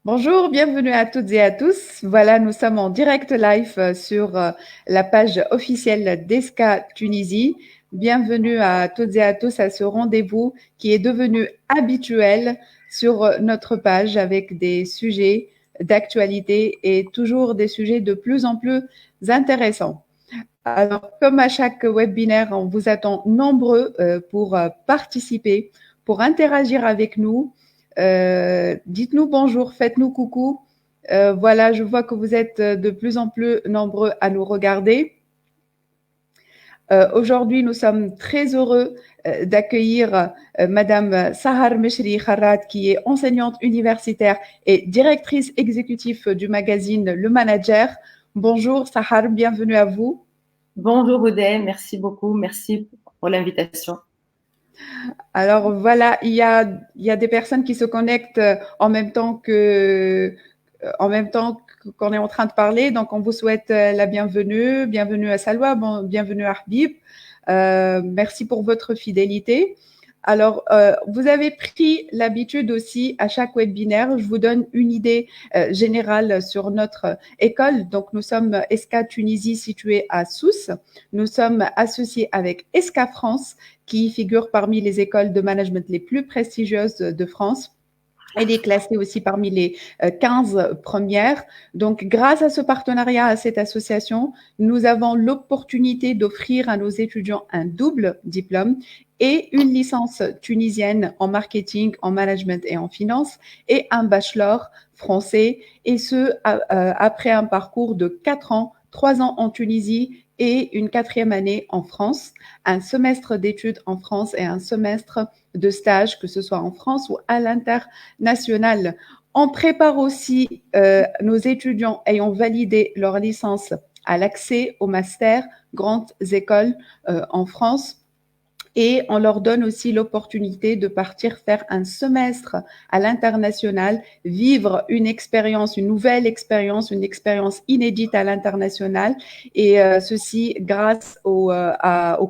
Bonjour, bienvenue à toutes et à tous. Voilà, nous sommes en direct live sur la page officielle d'ESCA Tunisie. Bienvenue à toutes et à tous à ce rendez-vous qui est devenu habituel sur notre page avec des sujets d'actualité et toujours des sujets de plus en plus intéressants. Alors, comme à chaque webinaire, on vous attend nombreux pour participer, pour interagir avec nous. Dites-nous bonjour, faites-nous coucou. Voilà, je vois que vous êtes de plus en plus nombreux à nous regarder. Aujourd'hui, nous sommes très heureux d'accueillir Madame Sahar Meshri Kharat, qui est enseignante universitaire et directrice exécutive du magazine Le Manager. Bonjour Sahar, bienvenue à vous. Bonjour Oudé, merci beaucoup, merci pour l'invitation. Alors voilà, il y a des personnes qui se connectent en même temps qu'on est en train de parler. Donc on vous souhaite la bienvenue, bienvenue à Salwa, bienvenue à Habib. Merci pour votre fidélité. Alors, vous avez pris l'habitude aussi à chaque webinaire, je vous donne une idée générale sur notre école. Donc, nous sommes ESCA Tunisie située à Sousse. Nous sommes associés avec ESCA France, qui figure parmi les écoles de management les plus prestigieuses de France. Elle est classée aussi parmi les 15 premières. Donc, grâce à ce partenariat, à cette association, nous avons l'opportunité d'offrir à nos étudiants un double diplôme et une licence tunisienne en marketing, en management et en finance et un bachelor français, et ce, après un parcours de 4 ans, 3 ans en Tunisie et une quatrième année en France, un semestre d'études en France et un semestre de stage, que ce soit en France ou à l'international. On prépare aussi nos étudiants ayant validé leur licence à l'accès au master, grandes écoles en France. Et on leur donne aussi l'opportunité de partir faire un semestre à l'international, vivre une expérience, une nouvelle expérience, une expérience inédite à l'international. Et ceci grâce au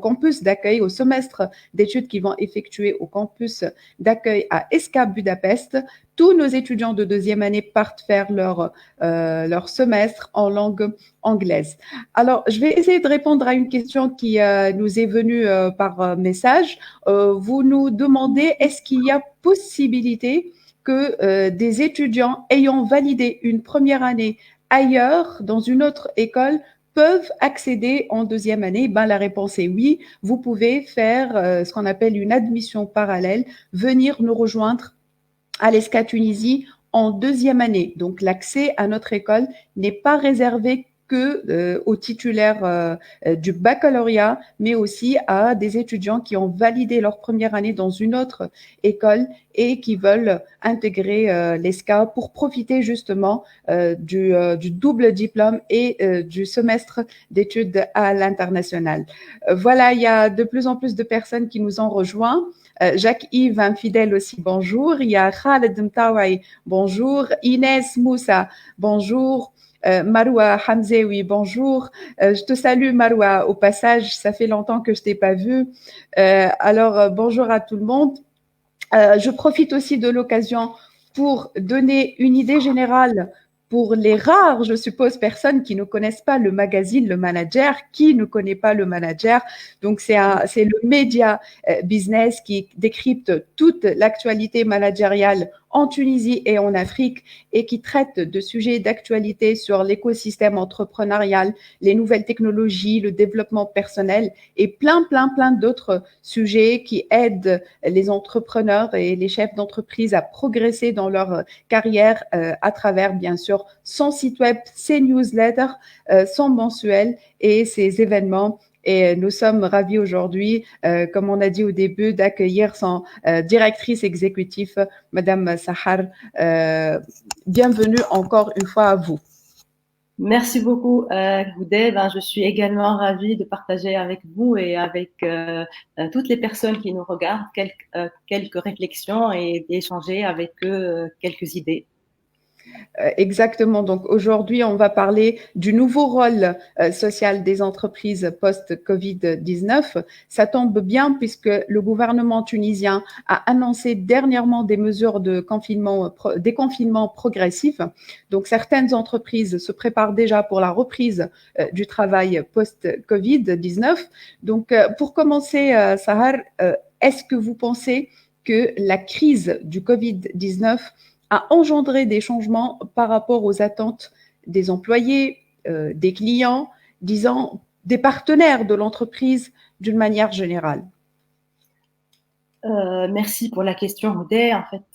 campus d'accueil, au semestre d'études qu'ils vont effectuer au campus d'accueil à ESCA Budapest. Tous nos étudiants de deuxième année partent faire leur semestre en langue anglaise. Alors, je vais essayer de répondre à une question qui nous est venue par message. Vous nous demandez, est-ce qu'il y a possibilité que des étudiants ayant validé une première année ailleurs, dans une autre école, peuvent accéder en deuxième année? Ben, la réponse est oui. Vous pouvez faire ce qu'on appelle une admission parallèle, venir nous rejoindre à l'ESCA Tunisie en deuxième année. Donc, l'accès à notre école n'est pas réservé que aux titulaires du baccalauréat, mais aussi à des étudiants qui ont validé leur première année dans une autre école et qui veulent intégrer l'ESCA pour profiter justement du double diplôme et du semestre d'études à l'international. Voilà, il y a de plus en plus de personnes qui nous ont rejoints. Jacques-Yves, un fidèle aussi, bonjour. Il y a Khaled Mtawaï, bonjour. Inès Moussa, bonjour. Marwa Hamzewi, bonjour. Je te salue Marwa, au passage, ça fait longtemps que je t'ai pas vu. Bonjour à tout le monde. Je profite aussi de l'occasion pour donner une idée générale pour les rares, je suppose, personnes qui ne connaissent pas le magazine Le Manager. Qui ne connaît pas Le Manager? Donc, c'est le média business qui décrypte toute l'actualité managériale en Tunisie et en Afrique et qui traite de sujets d'actualité sur l'écosystème entrepreneurial, les nouvelles technologies, le développement personnel et plein d'autres sujets qui aident les entrepreneurs et les chefs d'entreprise à progresser dans leur carrière à travers, bien sûr, son site web, ses newsletters, son mensuel et ses événements. Et nous sommes ravis aujourd'hui, comme on a dit au début, d'accueillir son directrice exécutive, Madame Sahar. Bienvenue encore une fois à vous. Merci beaucoup Oudé. Je suis également ravie de partager avec vous et avec toutes les personnes qui nous regardent quelques réflexions et d'échanger avec eux quelques idées. Exactement. Donc aujourd'hui, on va parler du nouveau rôle social des entreprises post-Covid-19. Ça tombe bien puisque le gouvernement tunisien a annoncé dernièrement des mesures de déconfinement progressif. Donc certaines entreprises se préparent déjà pour la reprise du travail post-Covid-19. Donc pour commencer, Sahar, est-ce que vous pensez que la crise du Covid-19 a engendré des changements par rapport aux attentes des employés, des clients, disons des partenaires de l'entreprise d'une manière générale? Merci pour la question, Houdet. En fait,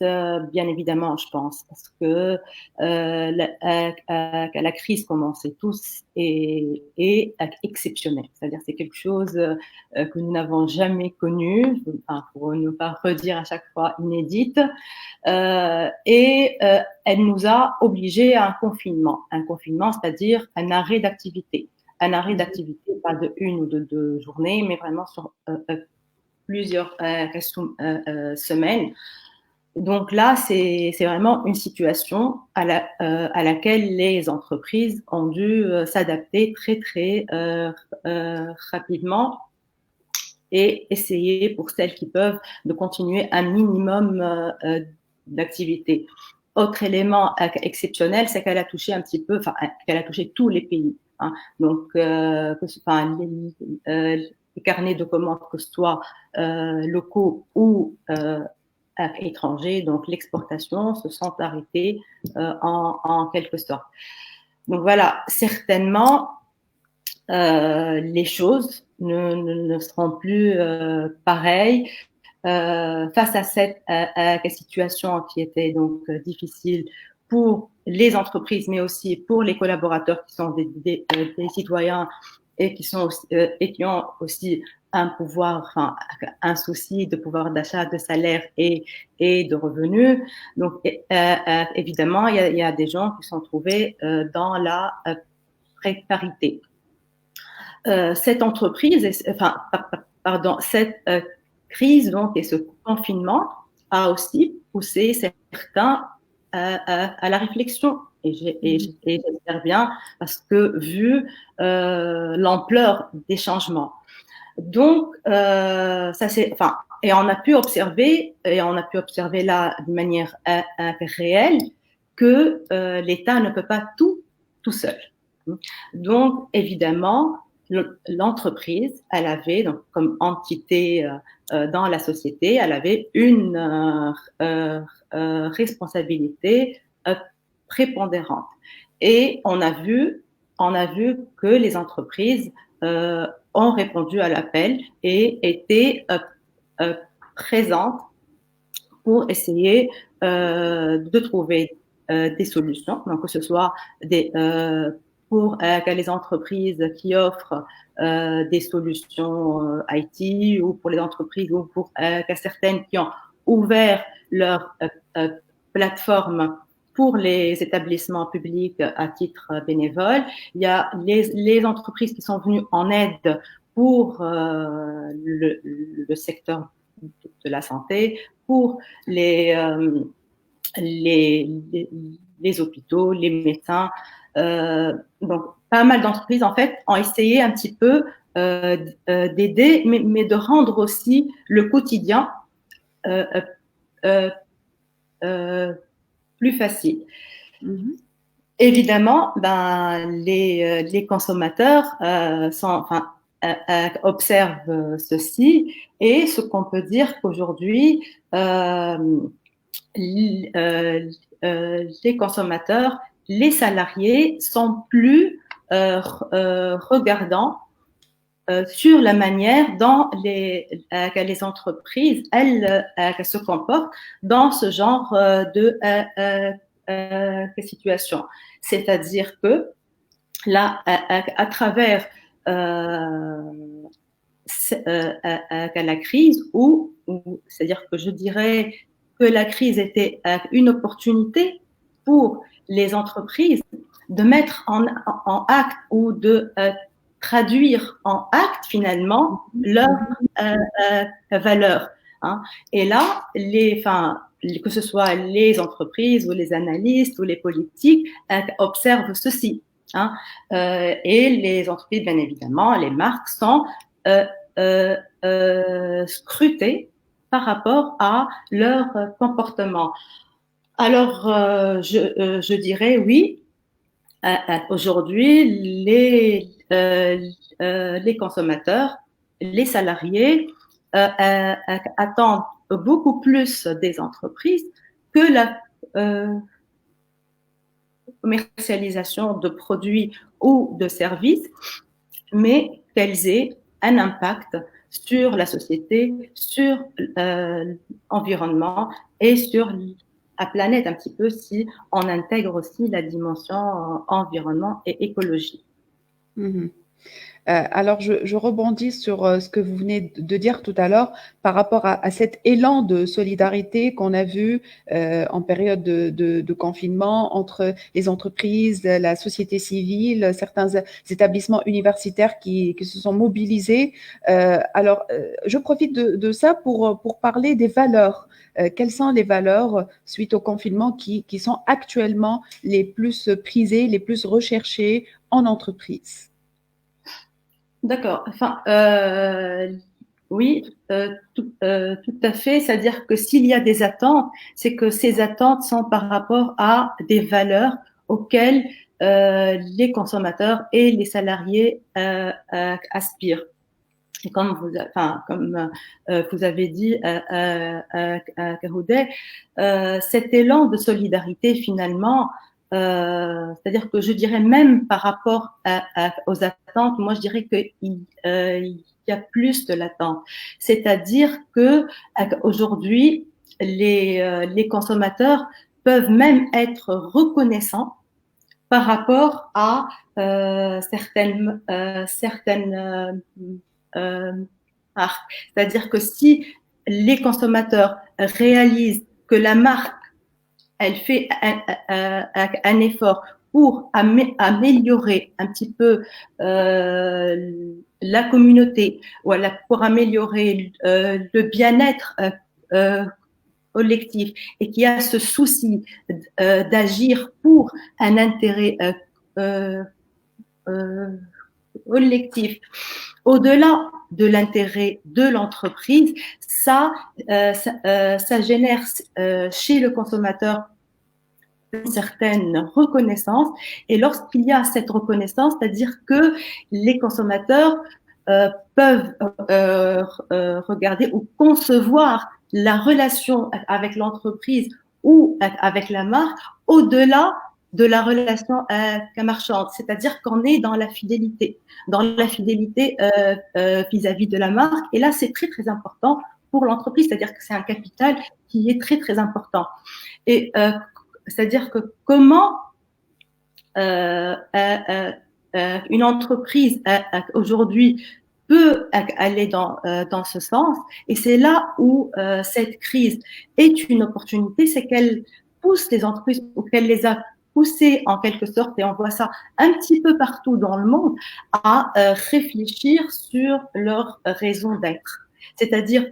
bien évidemment, je pense, parce que la crise, comme on sait tous, est exceptionnelle. C'est-à-dire, c'est quelque chose que nous n'avons jamais connu, enfin, pour ne pas redire à chaque fois inédite, elle nous a obligés à un confinement, c'est-à-dire un arrêt d'activité. Un arrêt d'activité, pas de une ou de deux journées, mais vraiment sur plusieurs semaines. Donc là, c'est vraiment une situation à laquelle les entreprises ont dû s'adapter très rapidement et essayer, pour celles qui peuvent, de continuer un minimum d'activité. Autre élément exceptionnel, c'est qu'elle a touché un petit peu, enfin, qu'elle a touché tous les pays. Hein. Donc, les carnets de commandes, que ce soit locaux ou étrangers, donc l'exportation, se sont arrêtés en quelque sorte. Donc voilà, certainement, les choses ne seront plus pareilles. Face à cette situation qui était donc difficile pour les entreprises, mais aussi pour les collaborateurs qui sont des citoyens et qui ont aussi un pouvoir, enfin, un souci de pouvoir d'achat, de salaire et de revenus. Donc, évidemment, il y a des gens qui sont trouvés dans la précarité. Cette entreprise, cette crise donc et ce confinement a aussi poussé certains à la réflexion. Et j'espère bien, parce que vu l'ampleur des changements. Donc, et on a pu observer là de manière réelle que l'État ne peut pas tout seul. Donc, évidemment, l'entreprise, elle avait, donc, comme entité dans la société, elle avait une responsabilité prépondérante. Et on a vu que les entreprises ont répondu à l'appel et étaient présentes pour essayer de trouver des solutions, donc que ce soit pour les entreprises qui offrent des solutions IT ou pour les entreprises ou pour certaines qui ont ouvert leur plateforme pour les établissements publics à titre bénévole. Il y a les entreprises qui sont venues en aide pour le secteur de la santé, pour les hôpitaux, les médecins. Donc, pas mal d'entreprises, en fait, ont essayé un petit peu d'aider, mais de rendre aussi le quotidien plus facile. Mm-hmm. Évidemment, les consommateurs observent ceci, et ce qu'on peut dire qu'aujourd'hui, les consommateurs, les salariés sont plus regardants sur la manière dont les entreprises, elles se comportent dans ce genre de situation. C'est-à-dire que là, à travers la crise, c'est-à-dire que je dirais que la crise était une opportunité pour les entreprises de mettre en acte ou de traduire en acte finalement leurs valeurs. hein. Et là, que ce soit les entreprises ou les analystes ou les politiques observent ceci, hein. Et les entreprises, bien évidemment, les marques sont scrutées par rapport à leur comportement. Alors, je dirais oui. Aujourd'hui, les consommateurs, les salariés attendent beaucoup plus des entreprises que la commercialisation de produits ou de services, mais qu'elles aient un impact sur la société, sur l'environnement et sur la planète un petit peu, si on intègre aussi la dimension environnement et écologie. Mhm. Alors, je rebondis sur ce que vous venez de dire tout à l'heure par rapport à cet élan de solidarité qu'on a vu en période de confinement entre les entreprises, la société civile, certains établissements universitaires qui se sont mobilisés. Alors, je profite de ça pour parler des valeurs. Quelles sont les valeurs suite au confinement qui sont actuellement les plus prisées, les plus recherchées en entreprise? D'accord. Enfin, oui, tout à fait. C'est-à-dire que s'il y a des attentes, c'est que ces attentes sont par rapport à des valeurs auxquelles les consommateurs et les salariés aspirent. Et comme vous avez dit, Kahoudet, cet élan de solidarité finalement, c'est-à-dire que je dirais même par rapport aux attentes, moi je dirais qu'il y a plus de l'attente. C'est-à-dire que aujourd'hui, les consommateurs peuvent même être reconnaissants par rapport à certaines marques. C'est-à-dire que si les consommateurs réalisent que la marque, elle fait un effort pour améliorer un petit peu la communauté, voilà, pour améliorer le bien-être collectif et qui a ce souci d'agir pour un intérêt collectif, au-delà de l'intérêt de l'entreprise, ça génère chez le consommateur une certaine reconnaissance. Et lorsqu'il y a cette reconnaissance, c'est-à-dire que les consommateurs peuvent regarder ou concevoir la relation avec l'entreprise ou avec la marque au-delà de la relation marchande, c'est-à-dire qu'on est dans la fidélité vis-à-vis de la marque. Et là, c'est très, très important pour l'entreprise, c'est-à-dire que c'est un capital qui est très, très important. Et c'est-à-dire que comment une entreprise aujourd'hui peut aller dans ce sens. Et c'est là où cette crise est une opportunité, c'est qu'elle pousse les entreprises ou qu'elle les a poussées en quelque sorte, et on voit ça un petit peu partout dans le monde, à réfléchir sur leur raison d'être. C'est-à-dire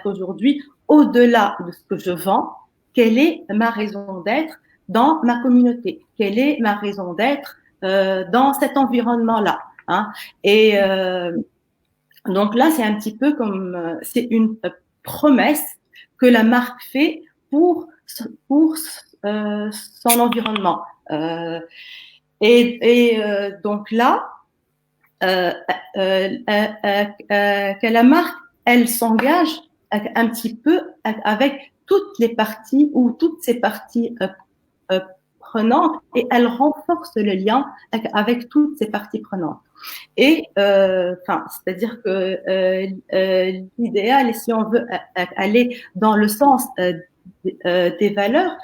qu'aujourd'hui, au-delà de ce que je vends, quelle est ma raison d'être dans ma communauté? Quelle est ma raison d'être dans cet environnement-là, hein? Et donc là, c'est un petit peu comme c'est une promesse que la marque fait pour son environnement. Donc là, que la marque, elle s'engage un petit peu avec toutes les parties ou toutes ces parties prenantes, et elle renforce le lien avec toutes ces parties prenantes. Et c'est-à-dire que l'idéal, si on veut aller dans le sens des valeurs,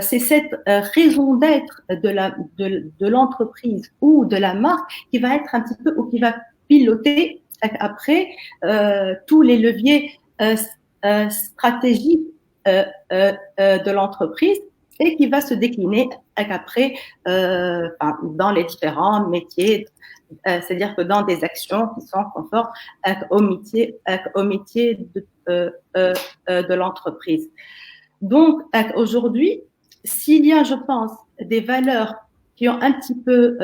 c'est cette raison d'être de l'entreprise ou de la marque qui va être un petit peu, ou qui va piloter après tous les leviers stratégiques de l'entreprise. et qui va se décliner après dans les différents métiers, c'est-à-dire que dans des actions qui sont conformes au métier de l'entreprise. Donc, aujourd'hui, s'il y a, je pense, des valeurs qui ont un petit peu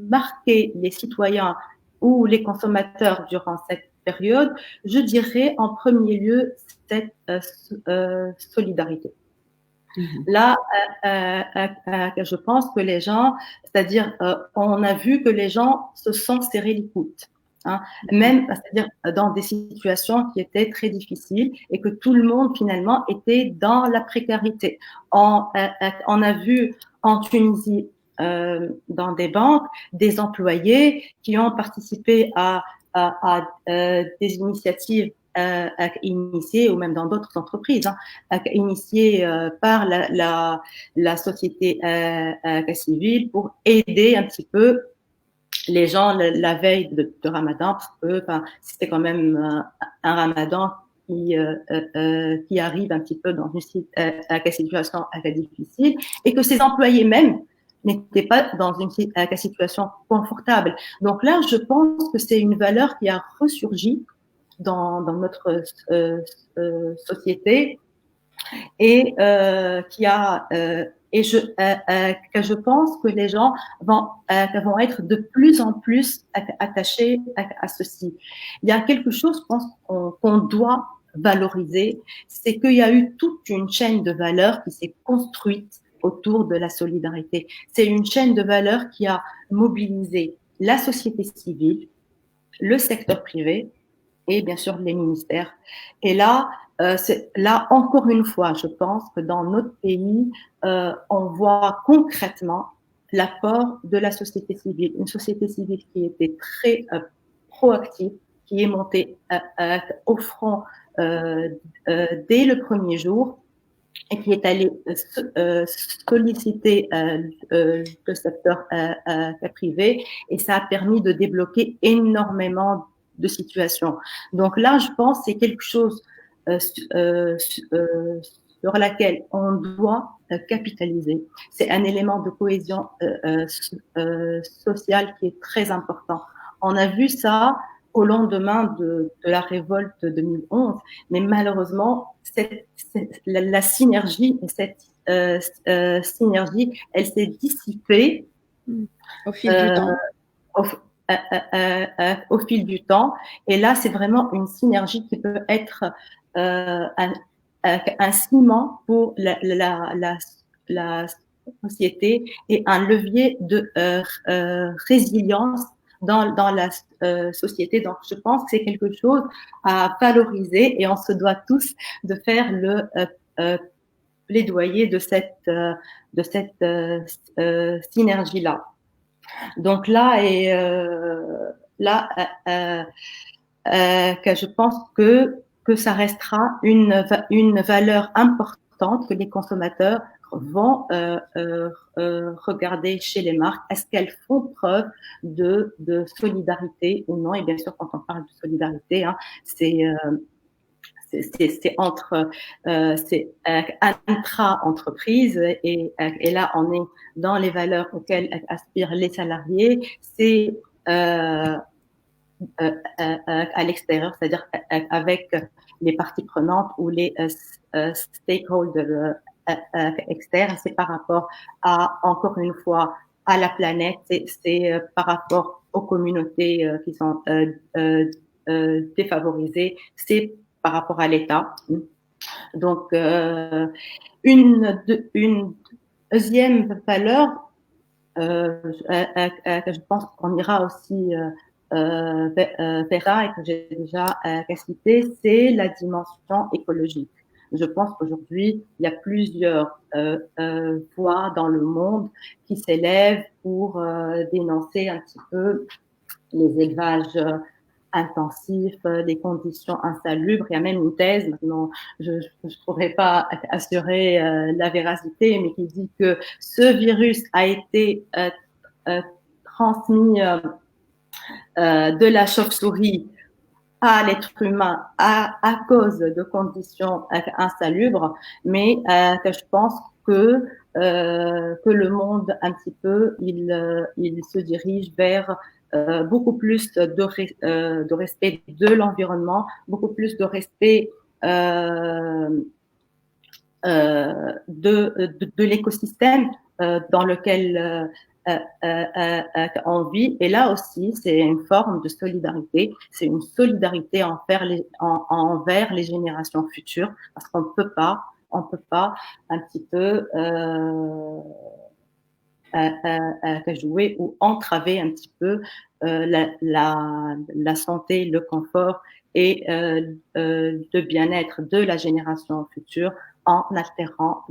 marqué les citoyens ou les consommateurs durant cette période, je dirais en premier lieu cette solidarité. Là, je pense que les gens, c'est-à-dire, on a vu que les gens se sont serrés les coudes. Hein, même, c'est-à-dire dans des situations qui étaient très difficiles et que tout le monde finalement était dans la précarité. On a vu en Tunisie, dans des banques, des employés qui ont participé à des initiatives initiées, ou même dans d'autres entreprises, initiées par la société civile pour aider un petit peu les gens la veille de Ramadan, parce que c'était quand même un Ramadan qui arrive un petit peu dans une situation difficile, et que ces employés même n'étaient pas dans une situation confortable. Donc là, je pense que c'est une valeur qui a ressurgi dans notre société et qui a et que je pense que les gens vont être de plus en plus attachés à ceci. Il y a quelque chose, je pense, qu'on doit valoriser, c'est qu'il y a eu toute une chaîne de valeurs qui s'est construite autour de la solidarité. C'est une chaîne de valeurs qui a mobilisé la société civile, le secteur privé et bien sûr les ministères. Et là, là, encore une fois, je pense que dans notre pays, on voit concrètement l'apport de la société civile. Une société civile qui était très proactive, qui est montée au front dès le premier jour et qui est allée solliciter le secteur privé, et ça a permis de débloquer énormément de situations. Donc là, je pense que c'est quelque chose sur laquelle on doit capitaliser. C'est un élément de cohésion sociale qui est très important. On a vu ça au lendemain de la révolte de 2011, mais malheureusement, la synergie, cette synergie, elle s'est dissipée au fil du temps. Au fil du temps. Et là, c'est vraiment une synergie qui peut être un ciment pour la société et un levier de résilience dans la société. Donc, je pense que c'est quelque chose à valoriser et on se doit tous de faire le plaidoyer de cette synergie-là. Donc là, que je pense que ça restera une valeur importante que les consommateurs vont regarder chez les marques. Est-ce qu'elles font preuve de solidarité ou non? Et bien sûr, quand on parle de solidarité, hein, c'est entre c'est intra-entreprise et là on est dans les valeurs auxquelles aspirent les salariés, c'est à l'extérieur, c'est-à-dire avec les parties prenantes ou les stakeholders externes. C'est par rapport à, encore une fois, à la planète, c'est par rapport aux communautés qui sont défavorisées, c'est par rapport à l'État. Donc, une deuxième valeur, je pense qu'on ira aussi verra et que j'ai déjà cité, c'est la dimension écologique. Je pense qu'aujourd'hui, il y a plusieurs voix dans le monde qui s'élèvent pour dénoncer un petit peu les élevages intensifs, les conditions insalubres. Il y a même une thèse, maintenant, je ne pourrais pas assurer la véracité, mais qui dit que ce virus a été transmis de la chauve-souris à l'être humain à cause de conditions insalubres, mais que je pense que le monde un petit peu il se dirige vers beaucoup plus de respect de l'environnement, beaucoup plus de respect de l'écosystème dans lequel on vit. Et là aussi, c'est une forme de solidarité. C'est une solidarité envers les générations futures, parce on peut pas un petit peu jouer ou entraver un petit peu la santé, le confort et le bien-être de la génération future en altérant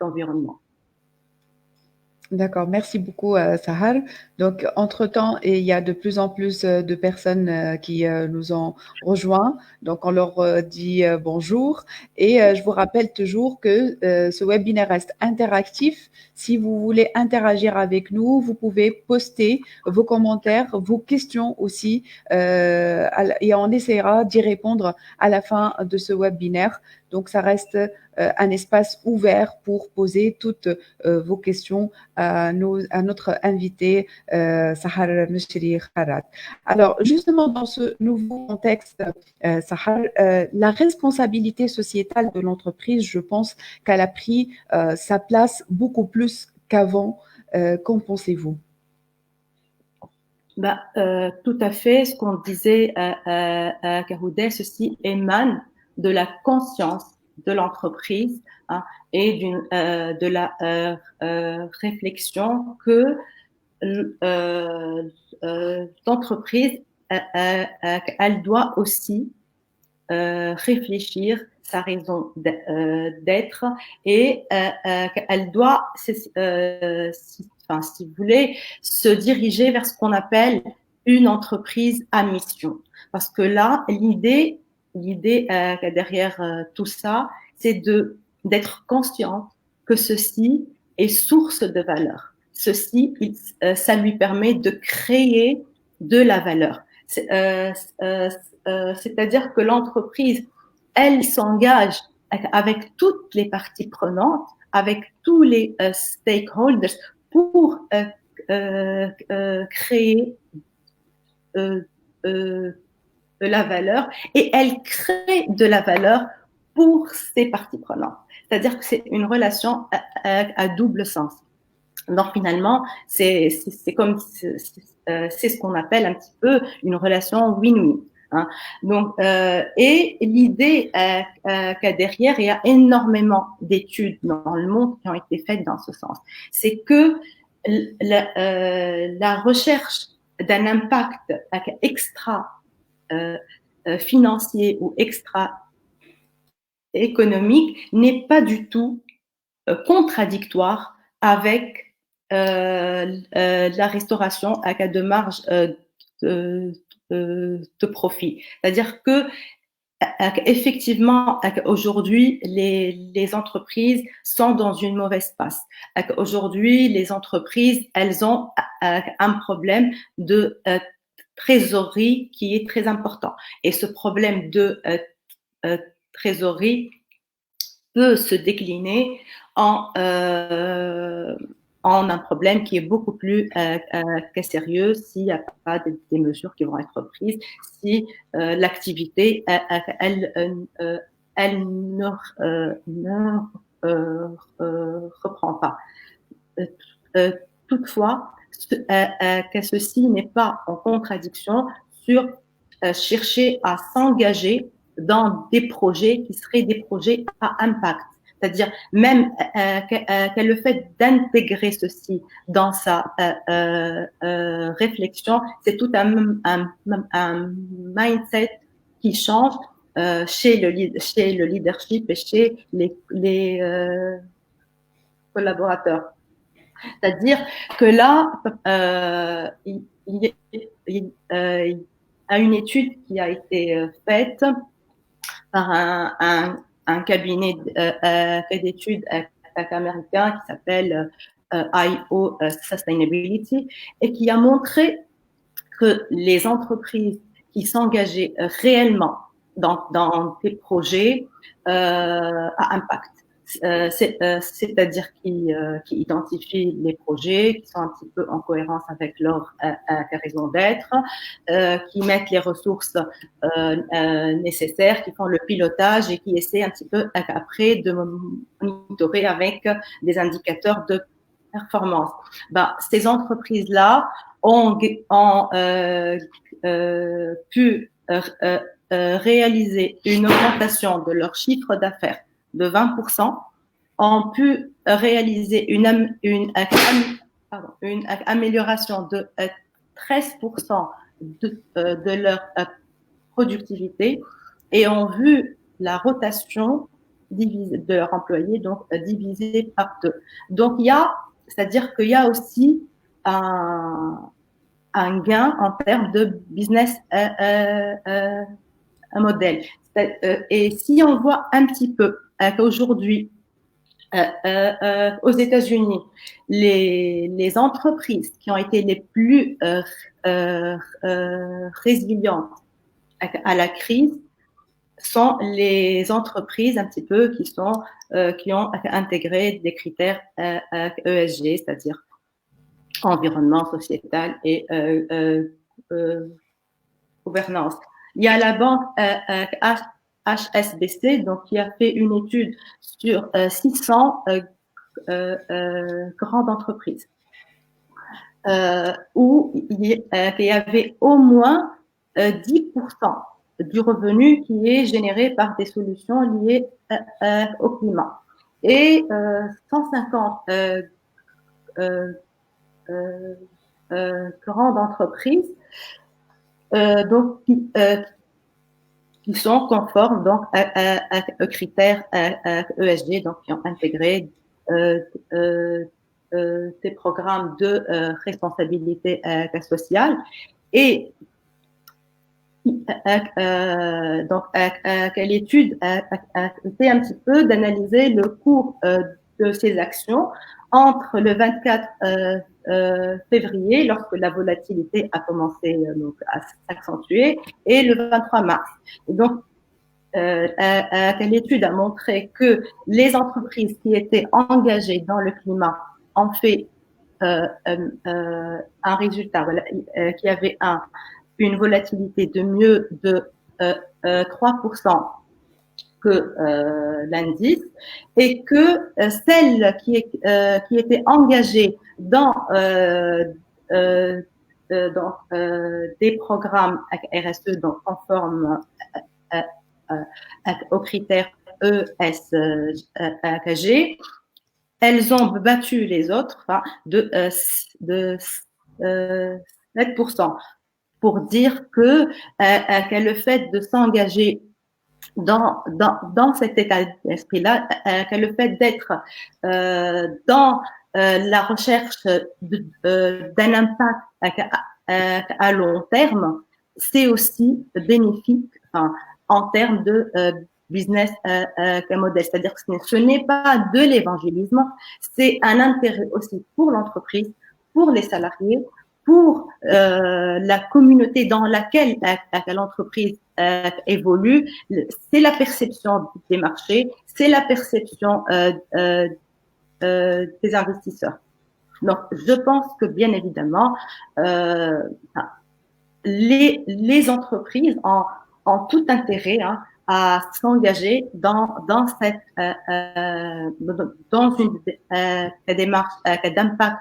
l'environnement. D'accord, merci beaucoup, Sahar. Donc, entre-temps, il y a de plus en plus de personnes qui nous ont rejoints. Donc, on leur dit bonjour. Et je vous rappelle toujours que ce webinaire reste interactif. Si vous voulez interagir avec nous, vous pouvez poster vos commentaires, vos questions aussi, et on essaiera d'y répondre à la fin de ce webinaire. Donc, ça reste un espace ouvert pour poser toutes vos questions à notre invité, Sahar Meshri Kharat. Alors, justement, dans ce nouveau contexte, Sahar, la responsabilité sociétale de l'entreprise, je pense qu'elle a pris sa place beaucoup plus qu'avant. Qu'en pensez-vous? Tout à fait. Ce qu'on disait à Caroudet, ceci émane de la conscience de l'entreprise et de la réflexion que l'entreprise elle doit aussi réfléchir sa raison d'être et elle doit si vous voulez, se diriger vers ce qu'on appelle une entreprise à mission. Parce que là, l'idée derrière tout ça, c'est d'être consciente que ceci est source de valeur. Ceci, ça lui permet de créer de la valeur. C'est-à-dire que l'entreprise, elle s'engage avec toutes les parties prenantes, avec tous les stakeholders pour créer de la valeur et elle crée de la valeur pour ses parties prenantes. C'est-à-dire que c'est une relation à double sens. Donc finalement, c'est comme c'est ce qu'on appelle un petit peu une relation win-win. Hein. Donc, et l'idée qu'il y a derrière, il y a énormément d'études dans le monde qui ont été faites dans ce sens. C'est que la recherche d'un impact extra financier ou extra économique n'est pas du tout contradictoire avec la restauration à cas de marge de profit. C'est-à-dire que effectivement, aujourd'hui, les entreprises sont dans une mauvaise passe. Aujourd'hui, les entreprises, elles ont un problème de trésorerie qui est très important. Et ce problème de trésorerie peut se décliner en un problème qui est beaucoup plus sérieux s'il n'y a pas des mesures qui vont être prises, si l'activité, elle ne reprend pas. Toutefois, que ceci n'est pas en contradiction sur chercher à s'engager dans des projets qui seraient des projets à impact. C'est-à-dire même le fait d'intégrer ceci dans sa réflexion, c'est tout un mindset qui change chez le leadership et chez les collaborateurs. C'est-à-dire que là, il y a une étude qui a été faite par un cabinet d'études américain qui s'appelle IO Sustainability et qui a montré que les entreprises qui s'engageaient réellement dans des projets à impact. C'est-à-dire qui identifient les projets, qui sont un petit peu en cohérence avec leur raison d'être, qui mettent les ressources nécessaires, qui font le pilotage et qui essaient un petit peu après de monitorer avec des indicateurs de performance. Ces entreprises-là ont pu réaliser une augmentation de leur chiffre d'affaires de 20%, ont pu réaliser une amélioration de 13% de leur productivité et ont vu la rotation de leurs employés donc divisée par 2. Donc c'est-à-dire qu'il y a aussi un gain en termes de business modèle. Et si on voit un petit peu qu'aujourd'hui, aux États-Unis, les entreprises qui ont été les plus résilientes à la crise sont les entreprises un petit peu qui ont intégré des critères ESG, c'est-à-dire environnement, sociétal et gouvernance. Il y a la banque HSBC donc, qui a fait une étude sur 600 grandes entreprises où il y avait au moins 10% du revenu qui est généré par des solutions liées au climat. Et 150 grandes entreprises donc qui sont conformes donc aux critères ESG, donc qui ont intégré des programmes de responsabilité sociale et donc l'étude fait un petit peu d'analyser le cours de ces actions entre le 24 février, lorsque la volatilité a commencé donc, à s'accentuer, et le 23 mars. Et donc, l'étude a montré que les entreprises qui étaient engagées dans le climat ont fait un résultat qui avait une volatilité de mieux de 3% que l'indice et que celles qui étaient engagées dans des programmes RSE donc conformes aux critères ESG, elles ont battu les autres de 7%. Pour dire que le fait de s'engager dans cet état d'esprit-là, que le fait d'être dans la recherche d'un impact à long terme, c'est aussi bénéfique en termes de business model. C'est-à-dire que ce n'est pas de l'évangélisme, c'est un intérêt aussi pour l'entreprise, pour les salariés, pour la communauté dans laquelle l'entreprise évolue. C'est la perception des marchés, c'est la perception des investisseurs. Donc, je pense que bien évidemment, les entreprises ont tout intérêt à s'engager dans une démarche d'impact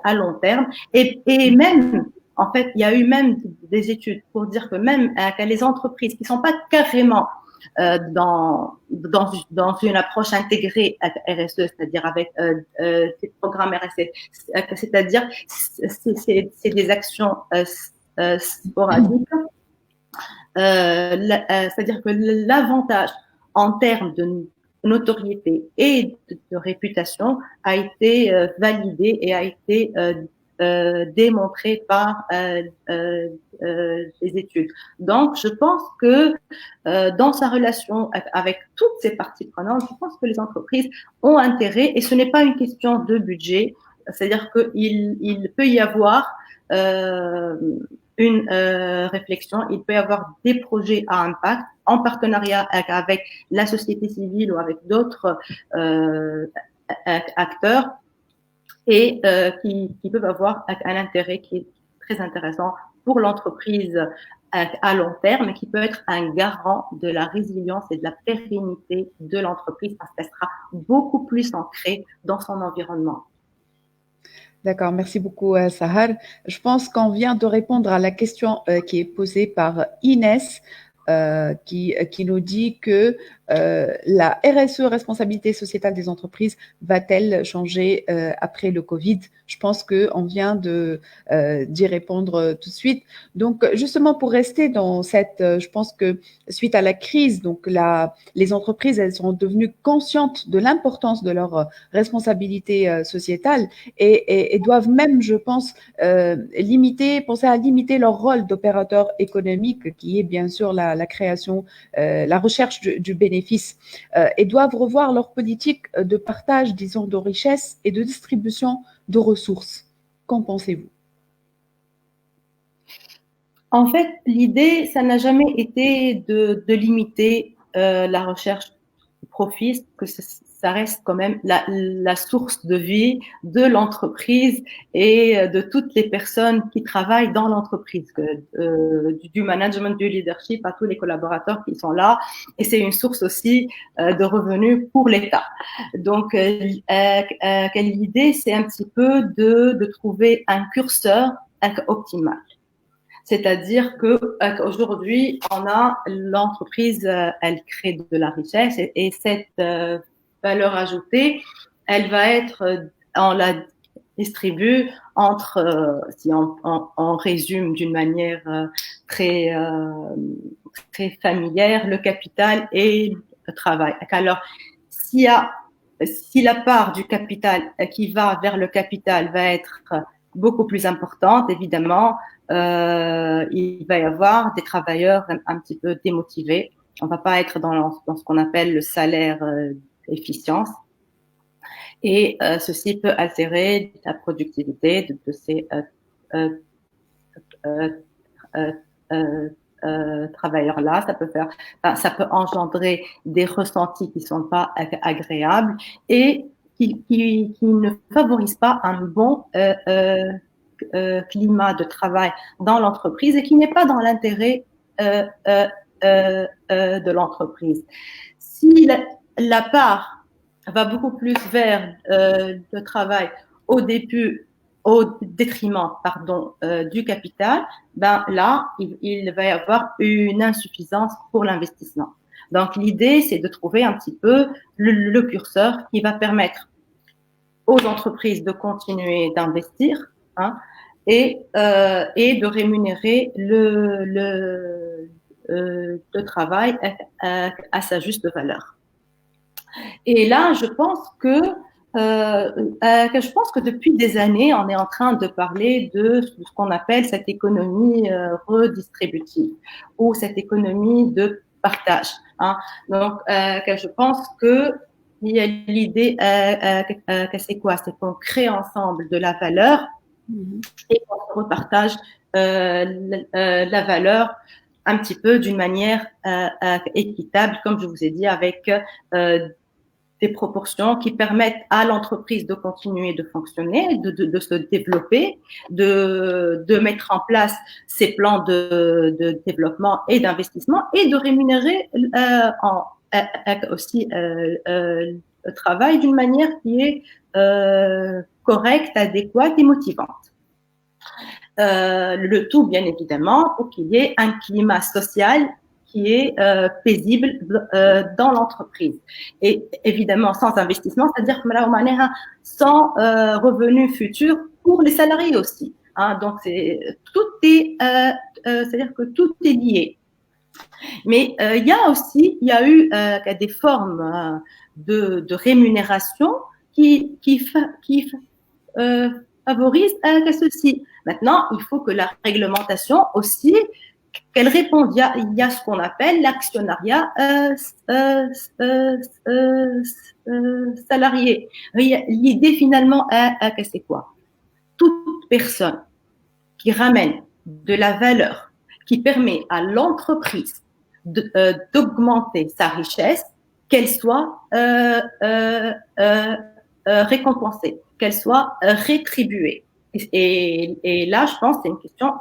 à long terme et même en fait il y a eu même des études pour dire que même les entreprises qui sont pas carrément dans une approche intégrée à RSE, c'est-à-dire avec des programmes RSE, c'est-à-dire c'est des actions sporadiques. C'est-à-dire que l'avantage en termes de notoriété et de réputation a été validé et a été démontré par les études. Donc, je pense que dans sa relation avec toutes ces parties prenantes, je pense que les entreprises ont intérêt, et ce n'est pas une question de budget, c'est-à-dire qu'il peut y avoir une réflexion, il peut y avoir des projets à impact en partenariat avec la société civile ou avec d'autres acteurs et qui peuvent avoir un intérêt qui est très intéressant pour l'entreprise à long terme et qui peut être un garant de la résilience et de la pérennité de l'entreprise parce qu'elle sera beaucoup plus ancrée dans son environnement. D'accord, merci beaucoup, Sahar. Je pense qu'on vient de répondre à la question qui est posée par Inès, qui nous dit que la RSE, responsabilité sociétale des entreprises, va-t-elle changer après le Covid? Je pense qu'on vient d'y répondre tout de suite. Donc, justement, pour rester dans cette, je pense que suite à la crise, donc les entreprises, elles sont devenues conscientes de l'importance de leur responsabilité sociétale et doivent même, je pense, penser à limiter leur rôle d'opérateur économique, qui est bien sûr la création, la recherche du bénéfice, et doivent revoir leur politique de partage, disons, de richesses et de distribution de ressources. Qu'en pensez-vous? En fait, l'idée, ça n'a jamais été de limiter la recherche profit, que ça reste quand même la source de vie de l'entreprise et de toutes les personnes qui travaillent dans l'entreprise, du management, du leadership à tous les collaborateurs qui sont là. Et c'est une source aussi de revenus pour l'État. Donc, l'idée, c'est un petit peu de trouver un curseur optimal. C'est-à-dire qu'aujourd'hui, on a l'entreprise, elle crée de la richesse et cette valeur ajoutée, elle va être, on la distribue entre, si on résume d'une manière très très familière, le capital et le travail. Alors, si la part du capital qui va vers le capital va être beaucoup plus importante, évidemment, il va y avoir des travailleurs un petit peu démotivés. On va pas être dans ce qu'on appelle le salaire efficience. Et ceci peut altérer la productivité de ces travailleurs-là. Ça peut engendrer des ressentis qui sont pas agréables et qui ne favorisent pas un bon climat de travail dans l'entreprise et qui n'est pas dans l'intérêt de l'entreprise. Si la part va beaucoup plus vers le travail au détriment du capital, ben là, il va y avoir une insuffisance pour l'investissement. Donc, l'idée, c'est de trouver un petit peu le curseur qui va permettre aux entreprises de continuer d'investir, hein, et de rémunérer le travail à sa juste valeur. Et là, je pense que depuis des années, on est en train de parler de ce qu'on appelle cette économie redistributive ou cette économie de partage. Hein. Donc, je pense que il y a l'idée que c'est quoi? C'est qu'on crée ensemble de la valeur et qu'on repartage la valeur un petit peu d'une manière équitable, comme je vous ai dit, avec des proportions qui permettent à l'entreprise de continuer de fonctionner, de se développer, de mettre en place ses plans de développement et d'investissement et de rémunérer aussi le travail d'une manière qui est correcte, adéquate et motivante. Le tout, bien évidemment, pour qu'il y ait un climat social qui est paisible dans l'entreprise. Et évidemment, sans investissement, c'est-à-dire sans revenus futurs pour les salariés aussi. Hein, donc, c'est-à-dire que tout est lié. Mais il y a eu des formes de rémunération qui favorisent ceci. Maintenant, il faut que la réglementation aussi qu'elle réponde. Il y a ce qu'on appelle l'actionnariat salarié. L'idée finalement, c'est quoi? Toute personne qui ramène de la valeur qui permet à l'entreprise d'augmenter sa richesse, qu'elle soit récompensée, qu'elle soit rétribuée. Et là, je pense que c'est une question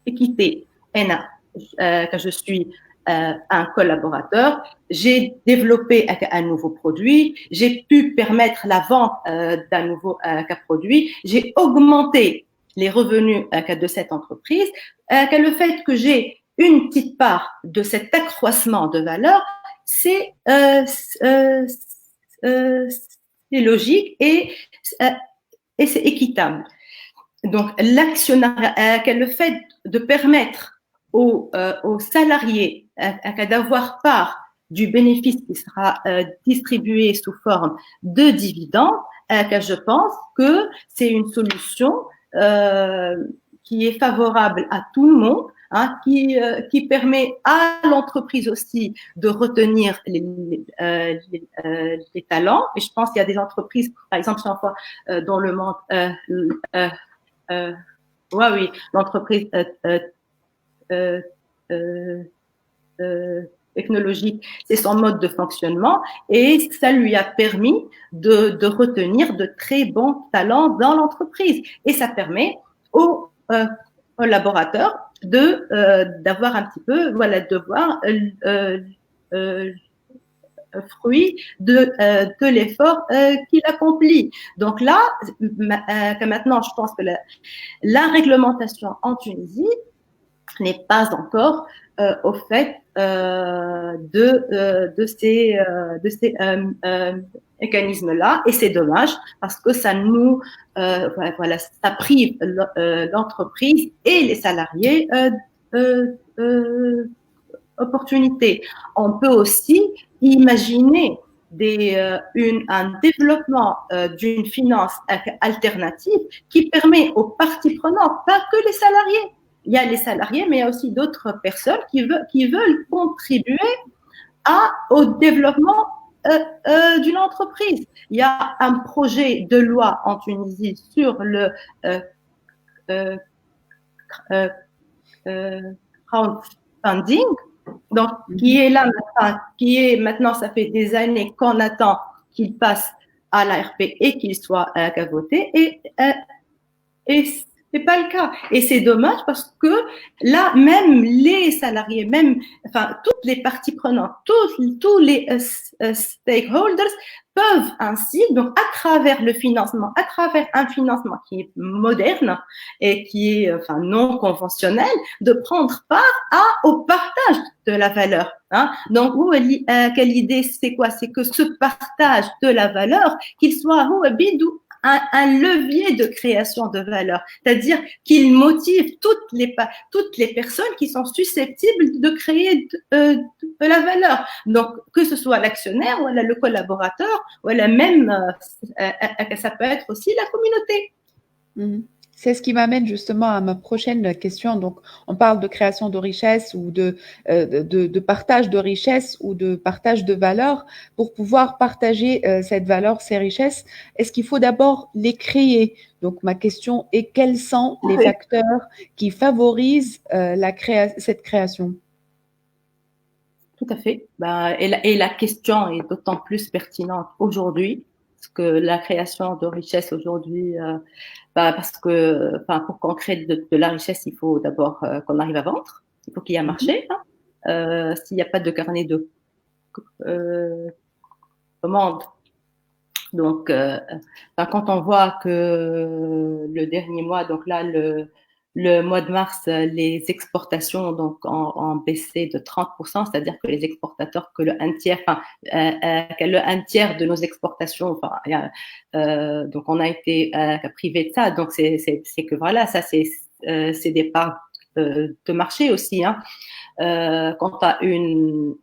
équité. Quand je suis un collaborateur, j'ai développé un nouveau produit, j'ai pu permettre la vente d'un nouveau produit, j'ai augmenté les revenus de cette entreprise, le fait que j'ai une petite part de cet accroissement de valeur, c'est logique et c'est équitable. Donc, l'actionnariat, le fait de permettre aux salariés d'avoir part du bénéfice qui sera distribué sous forme de dividendes, je pense que c'est une solution qui est favorable à tout le monde, hein, qui permet à l'entreprise aussi de retenir les talents. Et je pense qu'il y a des entreprises, par exemple, si on voit dans le monde, oui, l'entreprise technologique, c'est son mode de fonctionnement et ça lui a permis de retenir de très bons talents dans l'entreprise. Et ça permet aux collaborateurs d'avoir un petit peu, voilà, de voir fruit de l'effort qu'il accomplit. Donc là, maintenant, je pense que la réglementation en Tunisie n'est pas encore au fait de ces mécanismes-là, et c'est dommage parce que ça nous voilà, ça prive l'entreprise et les salariés opportunités. On peut aussi imaginer un développement d'une finance alternative qui permet aux parties prenantes, pas que les salariés. Il y a les salariés, mais il y a aussi d'autres personnes qui veulent contribuer au développement d'une entreprise. Il y a un projet de loi en Tunisie sur le crowdfunding, donc qui est là, maintenant, ça fait des années qu'on attend qu'il passe à l'ARP et qu'il soit voté, et c'est pas le cas. Et c'est dommage parce que là, même les salariés, enfin, toutes les parties prenantes, tous les stakeholders peuvent ainsi, donc à travers le financement, à travers un financement qui est moderne et qui est enfin non conventionnel, de prendre part au partage de la valeur. Hein. Donc, quelle idée, c'est quoi? C'est que ce partage de la valeur, qu'il soit un levier de création de valeur, c'est-à-dire qu'il motive toutes les personnes qui sont susceptibles de créer de la valeur. Donc, que ce soit l'actionnaire, ou le collaborateur, ou même, ça peut être aussi la communauté. C'est ce qui m'amène justement à ma prochaine question. Donc, on parle de création de richesse ou de partage de richesse ou de partage de valeur. Pour pouvoir partager cette valeur, ces richesses, est-ce qu'il faut d'abord les créer? Donc, ma question est, quels sont les facteurs qui favorisent cette création? Tout à fait. Et la question est d'autant plus pertinente aujourd'hui, parce que la création de richesse aujourd'hui, parce que pour qu'on crée de la richesse, il faut d'abord qu'on arrive à vendre, il faut qu'il y ait un marché. Hein. S'il n'y a pas de carnet de commande, donc quand on voit que le dernier mois, donc là le mois de mars, les exportations donc ont baissé de 30%, c'est-à-dire que les exportateurs, que le un tiers de nos exportations, donc on a été privé de ça. Donc c'est que voilà, ça c'est des parts de marché aussi. Hein. Quand tu as une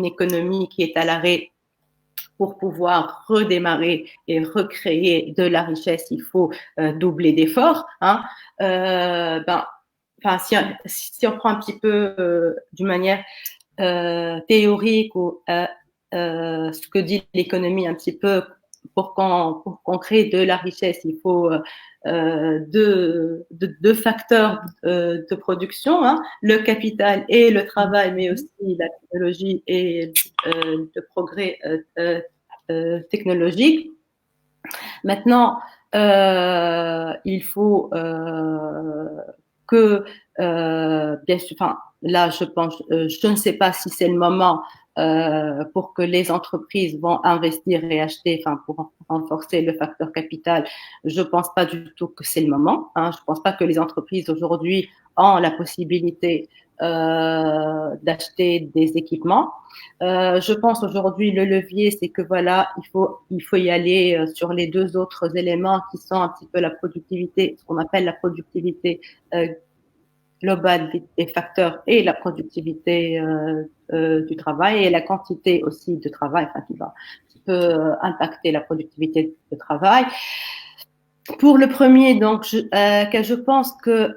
économie qui est à l'arrêt, pour pouvoir redémarrer et recréer de la richesse, il faut doubler d'efforts. Hein. Si on prend un petit peu d'une manière théorique ou ce que dit l'économie un petit peu pour qu'on crée de la richesse, il faut deux facteurs de production, hein, le capital et le travail, mais aussi la technologie et le progrès technologique. Maintenant, il faut que, bien sûr, enfin, là, je pense, je ne sais pas si c'est le moment pour que les entreprises vont investir et acheter, enfin, pour renforcer le facteur capital. Je pense pas du tout que c'est le moment. Hein. Je pense pas que les entreprises aujourd'hui ont la possibilité d'acheter des équipements. Je pense aujourd'hui le levier, c'est que voilà, il faut y aller sur les deux autres éléments qui sont un petit peu la productivité, ce qu'on appelle la productivité globale des facteurs et la productivité du travail et la quantité aussi de travail, enfin qui peut impacter la productivité de travail. Pour le premier, donc, que je pense que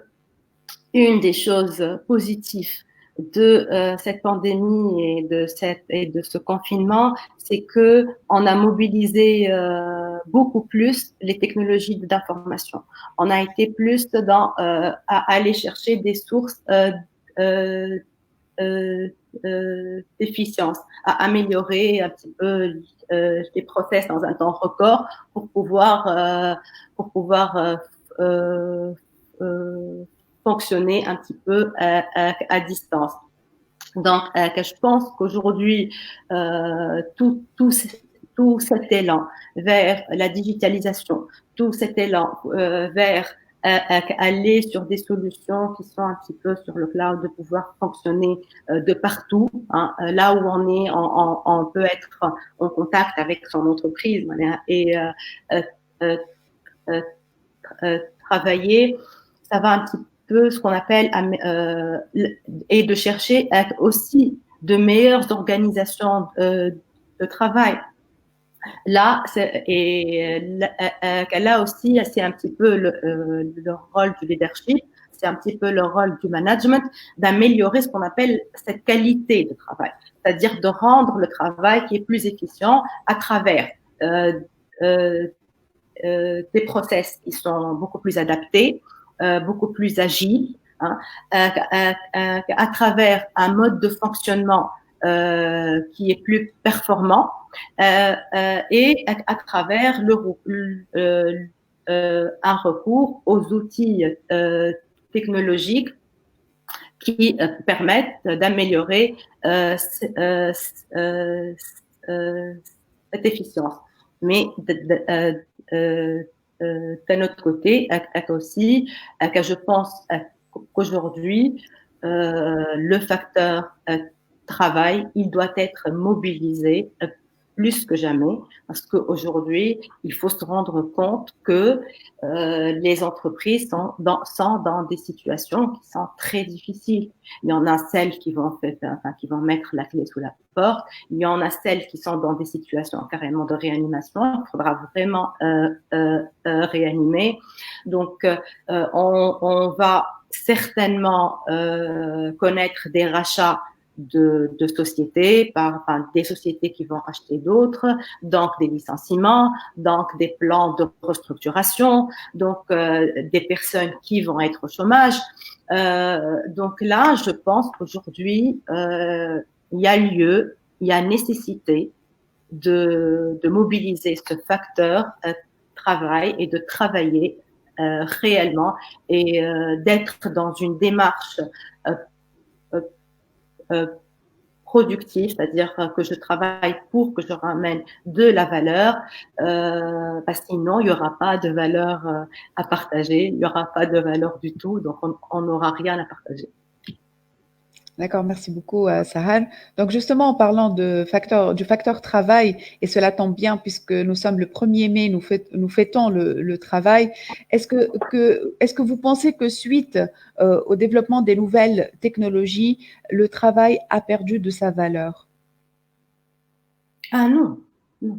une des choses positives de cette pandémie et de ce confinement, c'est que on a mobilisé beaucoup plus les technologies d'information. On a été plus dans à aller chercher des sources euh, d'efficience, à améliorer un petit peu les process dans un temps record pour pouvoir fonctionner un petit peu à distance. Donc, je pense qu'aujourd'hui, tout cet élan vers la digitalisation, tout cet élan vers aller sur des solutions qui sont un petit peu sur le cloud, de pouvoir fonctionner de partout. Hein, là où on est, on peut être en contact avec son entreprise et euh, euh, travailler. Ça va un petit peu ce qu'on appelle et de chercher aussi de meilleures organisations de travail. Là, là aussi, c'est un petit peu le rôle du leadership, c'est un petit peu le rôle du management d'améliorer ce qu'on appelle cette qualité de travail, c'est-à-dire de rendre le travail qui est plus efficient à travers des process qui sont beaucoup plus adaptés, beaucoup plus agiles, hein, à travers un mode de fonctionnement qui est plus performant et à travers un recours aux outils technologiques qui permettent d'améliorer cette efficience. Mais d'un autre côté, aussi, je pense qu'aujourd'hui, le facteur travail, il doit être mobilisé plus que jamais, parce qu'aujourd'hui, il faut se rendre compte que les entreprises sont dans des situations qui sont très difficiles. Il y en a celles qui qui vont mettre la clé sous la porte. Il y en a celles qui sont dans des situations carrément de réanimation. Il faudra vraiment réanimer. Donc, on va certainement connaître des rachats de sociétés, des sociétés qui vont acheter d'autres, donc des licenciements, donc des plans de restructuration, donc des personnes qui vont être au chômage. Donc là, je pense qu'aujourd'hui, il y a lieu, il y a nécessité de mobiliser ce facteur travail et de travailler réellement et d'être dans une démarche productif, c'est-à-dire que je travaille pour que je ramène de la valeur, parce que sinon il n'y aura pas de valeur à partager, il n'y aura pas de valeur du tout, donc on n'aura rien à partager. D'accord, merci beaucoup, Sahan. Donc, justement, en parlant du facteur travail, et cela tombe bien puisque nous sommes le 1er mai, nous fêtons le travail. Est-ce que vous pensez que suite au développement des nouvelles technologies, le travail a perdu de sa valeur? Ah non, non,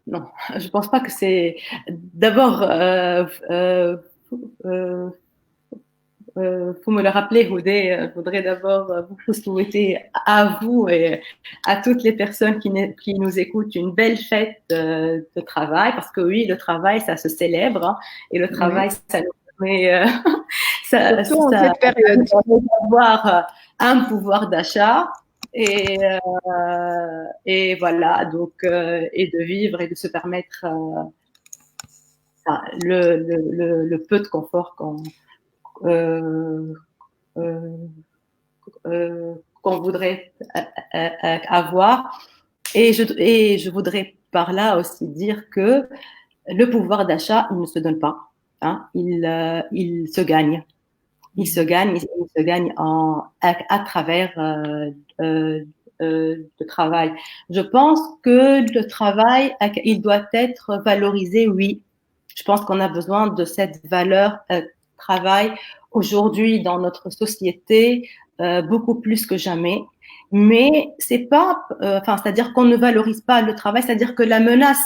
non. Je pense pas que c'est. D'abord, faut me le rappeler, Houdé. Je voudrais d'abord vous souhaiter à vous et à toutes les personnes qui nous écoutent une belle fête de travail, parce que oui, le travail, ça se célèbre, hein, et le travail, ça nous permet Surtout en cette période. d'avoir un pouvoir d'achat et voilà, donc et de vivre et de se permettre le peu de confort qu'on voudrait avoir. Et je voudrais par là aussi dire que le pouvoir d'achat, il ne se donne pas, hein, il se gagne. Il se gagne à travers le travail. Je pense que le travail, il doit être valorisé, oui. Je pense qu'on a besoin de cette valeur travail aujourd'hui dans notre société beaucoup plus que jamais. Mais c'est pas, c'est-à-dire qu'on ne valorise pas le travail, c'est-à-dire que la menace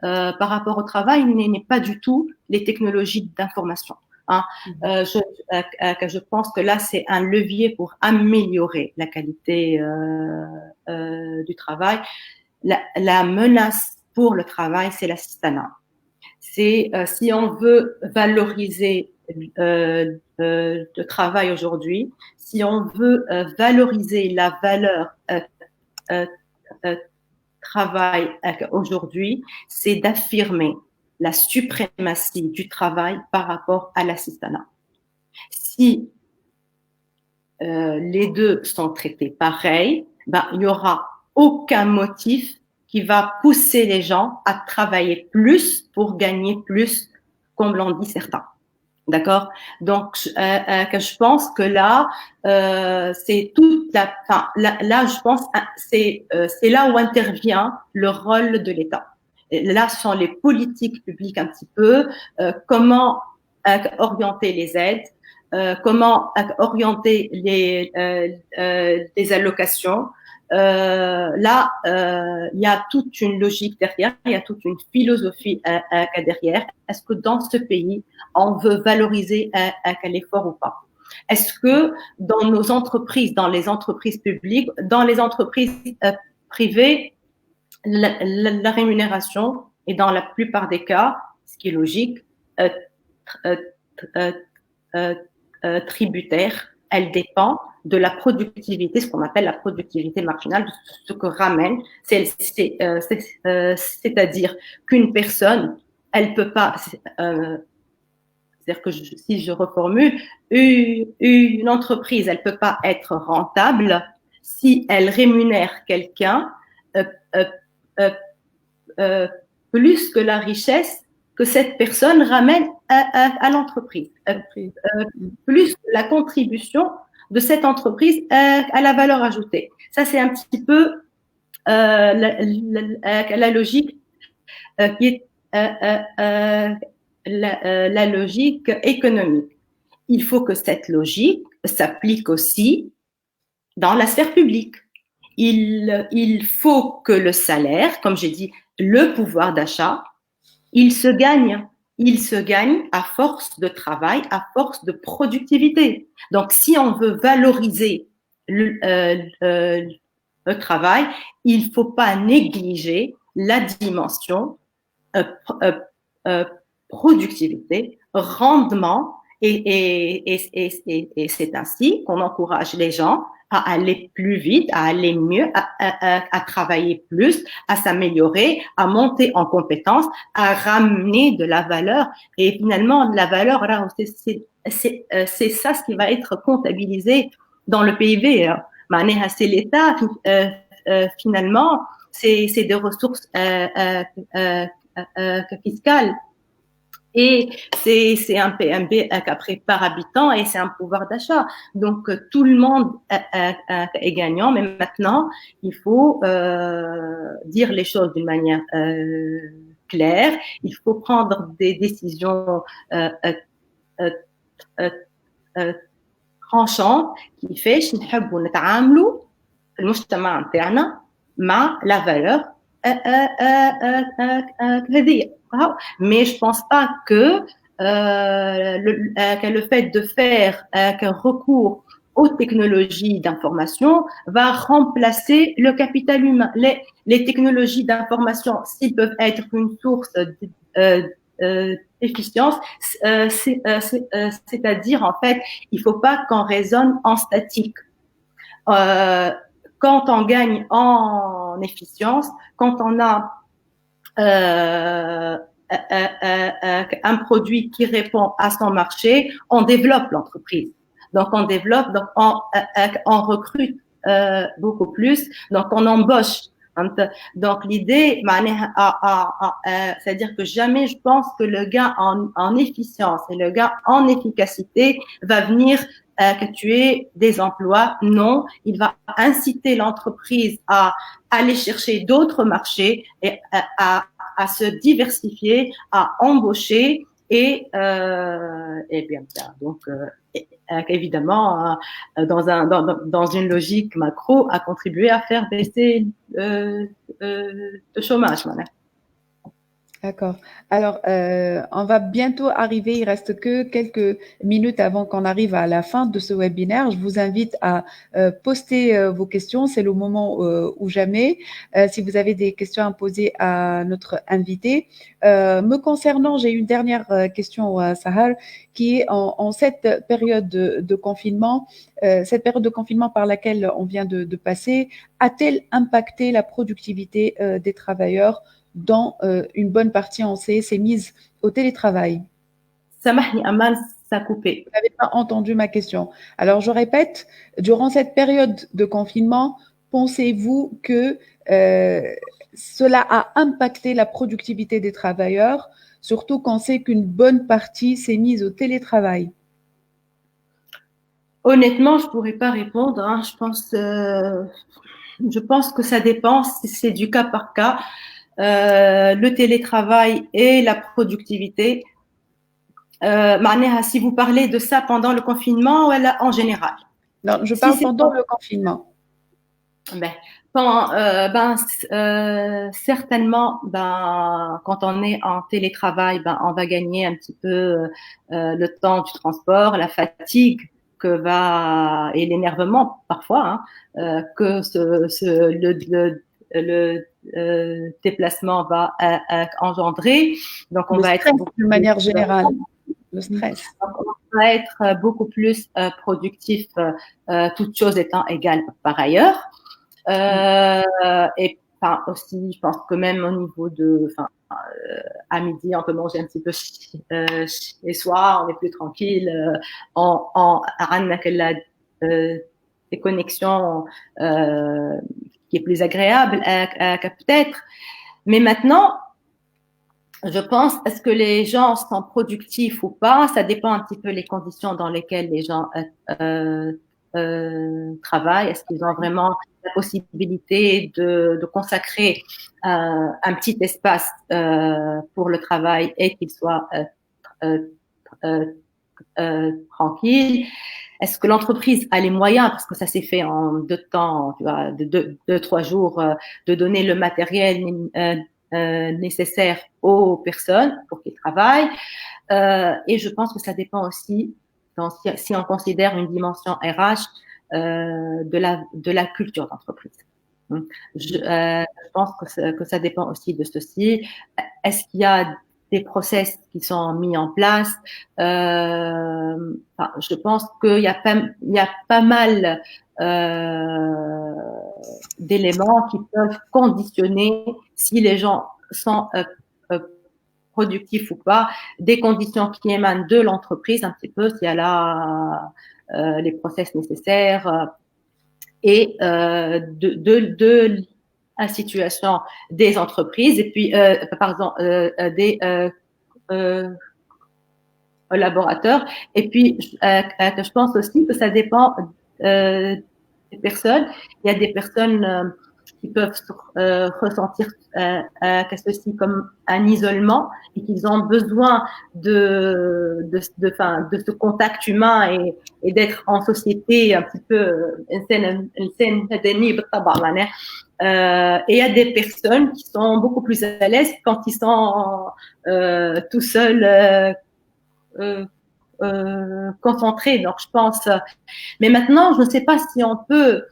par rapport au travail n'est pas du tout les technologies d'information. Hein. Je pense que là, c'est un levier pour améliorer la qualité du travail. La menace pour le travail, c'est l'assistanat. C'est si on veut valoriser le travail aujourd'hui, si on veut valoriser la valeur travail aujourd'hui, c'est d'affirmer la suprématie du travail par rapport à l'assistanat. Si les deux sont traités pareil, ben, il n'y aura aucun motif qui va pousser les gens à travailler plus pour gagner plus, comme l'ont dit certains. D'accord. Donc, je pense que là, c'est toute la. Enfin, là, je pense, c'est là où intervient le rôle de l'État. Et là, ce sont les politiques publiques un petit peu. Comment orienter les aides, comment orienter les allocations. Là, il y a toute une logique derrière, il y a toute une philosophie derrière. Est-ce que dans ce pays, on veut valoriser l'effort ou pas? Est-ce que dans nos entreprises, dans les entreprises publiques, dans les entreprises privées, la rémunération est dans la plupart des cas, ce qui est logique, tributaire, elle dépend de la productivité, ce qu'on appelle la productivité marginale, de ce que ramène, c'est-à-dire qu'une personne, elle peut pas, c'est-à-dire que si je reformule, une entreprise, elle peut pas être rentable si elle rémunère quelqu'un plus que la richesse que cette personne ramène à l'entreprise, plus la contribution de cette entreprise à la valeur ajoutée. Ça, c'est un petit peu la logique qui est la logique économique. Il faut que cette logique s'applique aussi dans la sphère publique. Il faut que le salaire, comme j'ai dit, le pouvoir d'achat, il se gagne à force de travail, à force de productivité. Donc, si on veut valoriser le travail, il ne faut pas négliger la dimension productivité, rendement, et c'est ainsi qu'on encourage les gens à aller plus vite, à aller mieux, à travailler plus, à s'améliorer, à monter en compétences, à ramener de la valeur. Et finalement, la valeur, c'est ça ce qui va être comptabilisé dans le PIB. C'est l'État, finalement, c'est des ressources fiscales. Et c'est un PMB après par habitant et c'est un pouvoir d'achat. Donc tout le monde est gagnant, mais maintenant il faut dire les choses d'une manière claire. Il faut prendre des décisions tranchantes qui fait نحبوا نتعاملوا في المجتمع نتاعنا مع la valeur هذه. Mais je pense pas que le fait de faire qu'un recours aux technologies d'information va remplacer le capital humain. Les technologies d'information, s'ils peuvent être une source d'efficience, c'est-à-dire en fait, il ne faut pas qu'on raisonne en statique. Quand on gagne en efficience, quand on a un produit qui répond à son marché, on développe l'entreprise. Donc, on développe, donc on recrute beaucoup plus, donc on embauche. Donc, l'idée, c'est-à-dire que jamais je pense que le gain en efficience et le gain en efficacité va venir tuer des emplois. Non, il va inciter l'entreprise à aller chercher d'autres marchés et à se diversifier, à embaucher et bien donc évidemment dans une logique macro à contribuer à faire baisser le chômage. D'accord. Alors, on va bientôt arriver, il reste que quelques minutes avant qu'on arrive à la fin de ce webinaire. Je vous invite à poster vos questions, c'est le moment ou jamais. Si vous avez des questions à poser à notre invité. Me concernant, j'ai une dernière question, Sahar, qui est en cette période de confinement, cette période de confinement par laquelle on vient de passer, a-t-elle impacté la productivité des travailleurs dont une bonne partie, on sait, s'est mise au télétravail? Samahni Aman, ça a coupé. Vous n'avez pas entendu ma question. Alors, je répète, durant cette période de confinement, pensez-vous que cela a impacté la productivité des travailleurs, surtout quand on sait qu'une bonne partie s'est mise au télétravail? Honnêtement, je ne pourrais pas répondre. Hein. Je pense que ça dépend, c'est du cas par cas. Le télétravail et la productivité. Si vous parlez de ça pendant le confinement ou en général? Non, je parle pendant le confinement. Certainement, quand on est en télétravail, on va gagner un petit peu le temps du transport, la fatigue et l'énervement parfois que le déplacement va engendrer. Donc, on va être de manière générale. Le stress. Donc, on va être beaucoup plus productif, toutes choses étant égales par ailleurs. Et aussi, je pense que même au niveau à midi, on peut manger un petit peu chez soi, on est plus tranquille, on a des connexions qui est plus agréable peut-être. Mais maintenant, je pense, est-ce que les gens sont productifs ou pas? Ça dépend un petit peu les conditions dans lesquelles les gens travaillent. Est-ce qu'ils ont vraiment la possibilité de consacrer un petit espace pour le travail et qu'il soit tranquille? Est-ce que l'entreprise a les moyens, parce que ça s'est fait en 2 temps, tu vois, de 3 jours, de donner le matériel nécessaire aux personnes pour qu'ils travaillent. Et je pense que ça dépend aussi, si on considère une dimension RH, de la culture d'entreprise. Je pense que ça dépend aussi de ceci. Est-ce qu'il y a des process qui sont mis en place? Je pense qu'il y a pas mal d'éléments qui peuvent conditionner si les gens sont productifs ou pas, des conditions qui émanent de l'entreprise un petit peu, si elle a les process nécessaires et de la situation des entreprises et puis par exemple des collaborateurs. Et puis je pense aussi que ça dépend des personnes. Il y a des personnes qui peuvent ressentir ceci comme un isolement et qu'ils ont besoin de ce contact humain et d'être en société un petit peu et il y a des personnes qui sont beaucoup plus à l'aise quand ils sont tout seuls concentré. Donc, je pense. Mais maintenant, je ne sais pas si on peut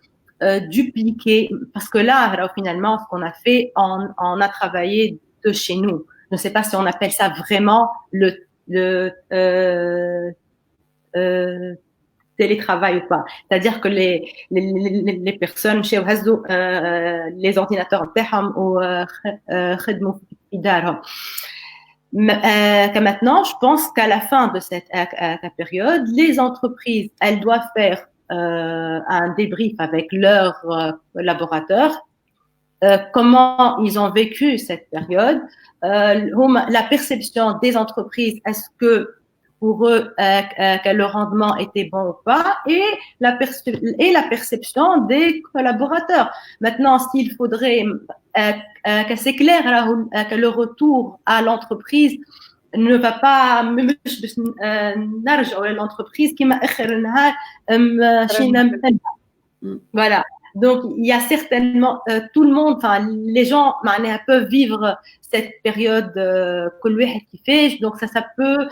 dupliquer, parce que là, alors, finalement, ce qu'on a fait, on a travaillé de chez nous. Je ne sais pas si on appelle ça vraiment le télétravail ou pas. C'est-à-dire que les personnes chez les ordinateurs ou maintenant, je pense qu'à la fin de cette période, les entreprises, elles doivent faire un débrief avec leurs collaborateurs, comment ils ont vécu cette période, la perception des entreprises, est-ce que pour eux, que le rendement était bon ou pas, et la perception des collaborateurs. Maintenant, s'il faudrait que c'est clair que le retour à l'entreprise ne va pas l'entreprise qui m'a voilà. Donc, il y a certainement tout le monde, enfin, les gens peuvent vivre cette période qui fait, donc ça peut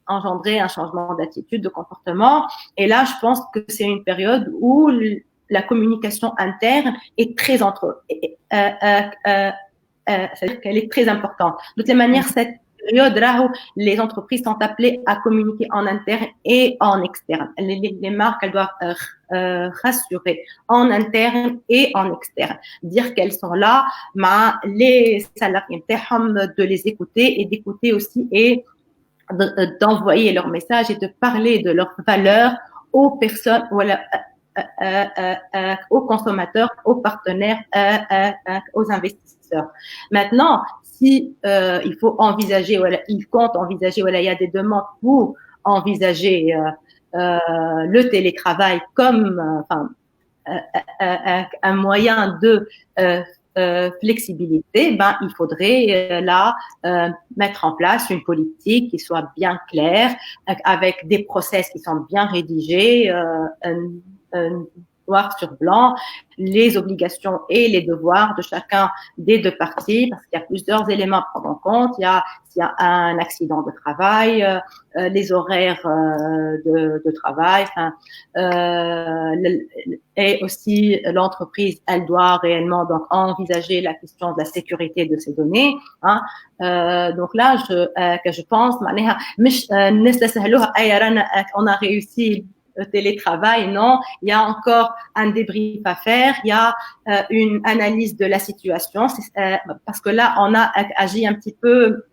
engendrer un changement d'attitude, de comportement. Et là, je pense que c'est une période où la communication interne est très c'est-à-dire qu'elle est très importante. De toutes les manières, cette période là où les entreprises sont appelées à communiquer en interne et en externe. Les marques, elles doivent rassurer en interne et en externe. Dire qu'elles sont là, mais les salariés, de les écouter et d'écouter aussi et d'envoyer leurs messages et de parler de leurs valeurs aux personnes, voilà, aux consommateurs, aux partenaires, aux investisseurs. Maintenant, si il faut envisager, voilà, il compte envisager, voilà, il y a des demandes pour envisager le télétravail comme un moyen de flexibilité, ben il faudrait là mettre en place une politique qui soit bien claire, avec des process qui sont bien rédigés, noir sur blanc, les obligations et les devoirs de chacun des deux parties, parce qu'il y a plusieurs éléments à prendre en compte. S'il y a un accident de travail, les horaires de travail, et aussi l'entreprise, elle doit réellement donc envisager la question de la sécurité de ses données. Hein. Donc là, je pense, on a réussi le télétravail, non, il y a encore un débrief à faire, il y a une analyse de la situation, parce que là, on a agi un petit peu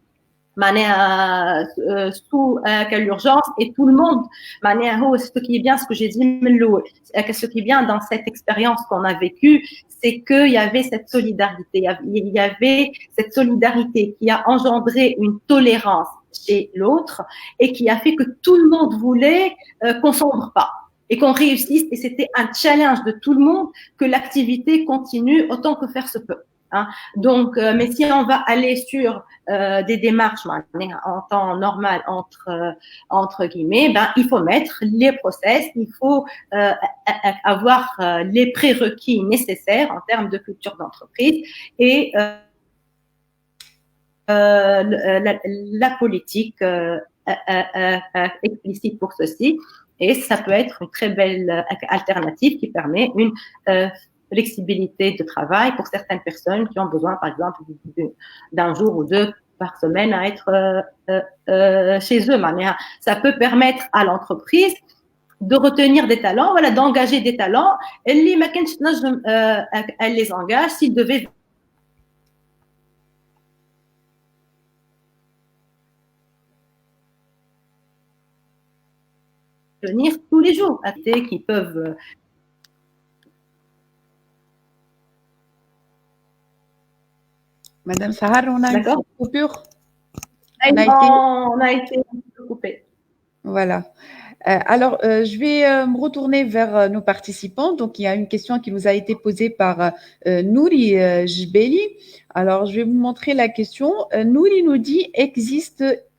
sous l'urgence et tout le monde, ce qui est bien, ce que j'ai dit, ce qui est bien dans cette expérience qu'on a vécue, c'est qu'il y avait cette solidarité, il y avait cette solidarité qui a engendré une tolérance chez l'autre et qui a fait que tout le monde voulait qu'on sombre pas et qu'on réussisse. Et c'était un challenge de tout le monde que l'activité continue autant que faire se peut. Hein. Donc, mais si on va aller sur des démarches en temps normal entre guillemets, ben il faut mettre les process, il faut avoir les prérequis nécessaires en termes de culture d'entreprise et la politique explicite pour ceci. Et ça peut être une très belle alternative qui permet une flexibilité de travail pour certaines personnes qui ont besoin, par exemple, d'un jour ou deux par semaine à être chez eux. Ça peut permettre à l'entreprise de retenir des talents, voilà, d'engager des talents. Elle les engage s'ils devaient venir tous les jours, qui peuvent Madame Sahar, on a une coupure. On a été coupé. Voilà. Alors, je vais me retourner vers nos participants. Donc, il y a une question qui nous a été posée par Nouri Jbeli. Alors, je vais vous montrer la question. Nouri nous dit,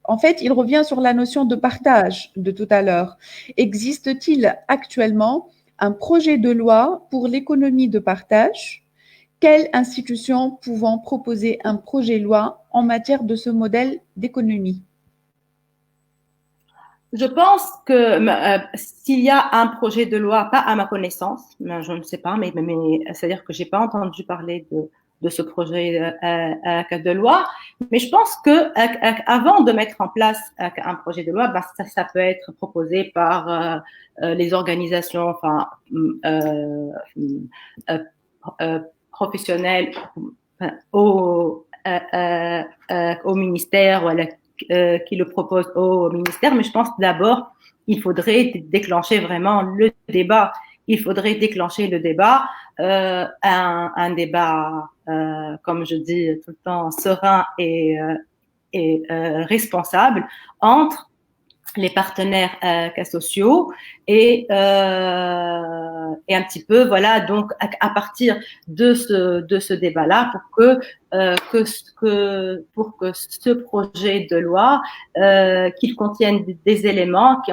en fait, il revient sur la notion de partage de tout à l'heure. Existe-t-il actuellement un projet de loi pour l'économie de partage? Quelle institution pouvant proposer un projet de loi en matière de ce modèle d'économie? Je pense que s'il y a un projet de loi, pas à ma connaissance, mais je ne sais pas, mais c'est-à-dire que j'ai pas entendu parler de ce projet de loi, mais je pense que avant de mettre en place un projet de loi, bah, ça peut être proposé par les organisations, enfin, euh, professionnelles au ministère ou à la qui le propose au ministère, mais je pense d'abord il faudrait déclencher vraiment le débat. Il faudrait déclencher le débat, un débat, comme je dis tout le temps, serein et responsable entre les partenaires sociaux et un petit peu voilà donc à partir de ce débat-là pour que ce projet de loi qu'il contienne des éléments qui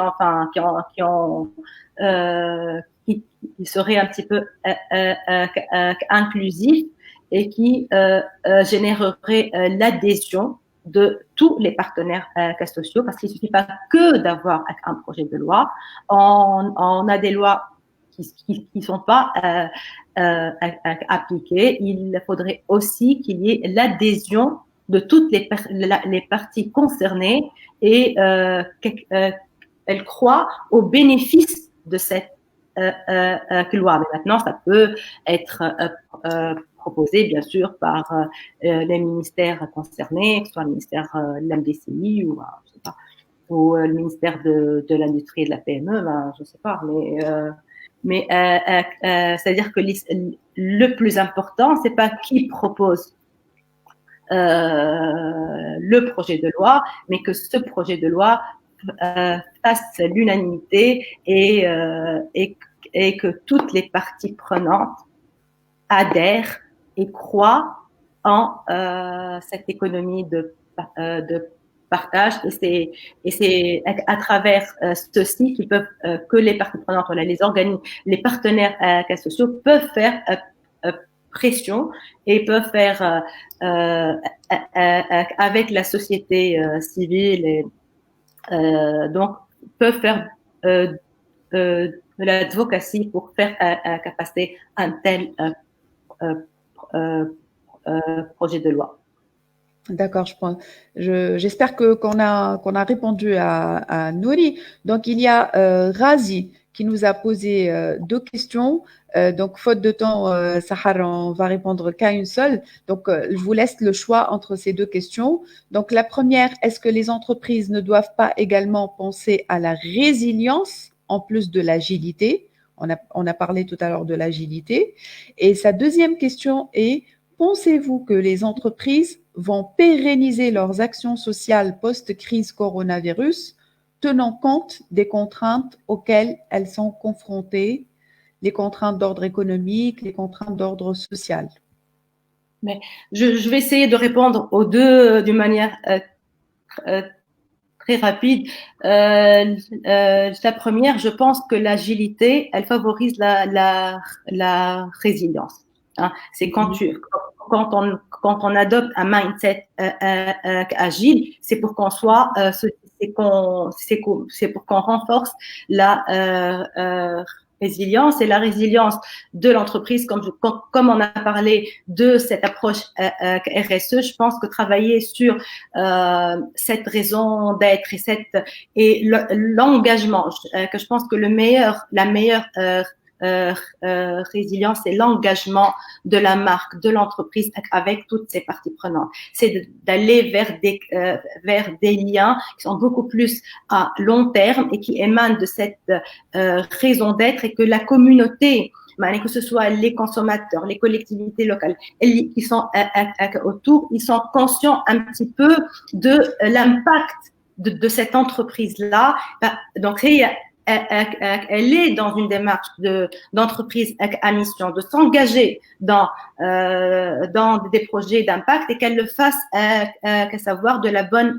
seraient un petit peu inclusifs et qui généreraient l'adhésion de tous les partenaires sociaux, parce qu'il ne suffit pas que d'avoir un projet de loi. On a des lois qui ne sont pas appliquées. Il faudrait aussi qu'il y ait l'adhésion de toutes les parties concernées et elles croient aux bénéfices de cette loi. Mais maintenant, ça peut être proposé, bien sûr, par les ministères concernés, que ce soit le ministère de l'MDCI ou, je sais pas, ou le ministère de l'Industrie et de la PME, ben, je ne sais pas. Mais c'est-à-dire que le plus important, c'est pas qui propose le projet de loi, mais que ce projet de loi fasse l'unanimité et que toutes les parties prenantes adhèrent et croient en cette économie de partage. Et c'est à travers ceci qu'ils peuvent que les parties prenantes, voilà, les partenaires sociaux peuvent faire pression et peuvent faire avec la société civile et donc peuvent faire de l'advocacy pour faire passer un tel projet de loi. D'accord, j'espère qu'on a répondu à Nouri. Donc, il y a Razi qui nous a posé deux questions. Donc, faute de temps, Sahar, on va répondre qu'à une seule. Donc, je vous laisse le choix entre ces deux questions. Donc, la première, est-ce que les entreprises ne doivent pas également penser à la résilience en plus de l'agilité? On a parlé tout à l'heure de l'agilité. Et sa deuxième question est, pensez-vous que les entreprises vont pérenniser leurs actions sociales post-crise coronavirus, tenant compte des contraintes auxquelles elles sont confrontées, les contraintes d'ordre économique, les contraintes d'ordre social? Mais je vais essayer de répondre aux deux d'une manière très rapide. La première, je pense que l'agilité, elle favorise la résilience. Hein. C'est quand on adopte un mindset agile, c'est pour qu'on soit, c'est pour qu'on renforce la résilience et la résilience de l'entreprise, comme on a parlé de cette approche RSE, je pense que travailler sur cette raison d'être et l'engagement, que je pense que la meilleure résilience et l'engagement de la marque, de l'entreprise avec toutes ses parties prenantes. C'est d'aller vers des liens qui sont beaucoup plus à long terme et qui émanent de cette raison d'être et que la communauté, que ce soit les consommateurs, les collectivités locales qui sont autour, ils sont conscients un petit peu de l'impact de cette entreprise-là. Donc, elle est dans une démarche d'entreprise à mission, de s'engager dans des projets d'impact et qu'elle le fasse qu'à savoir de la bonne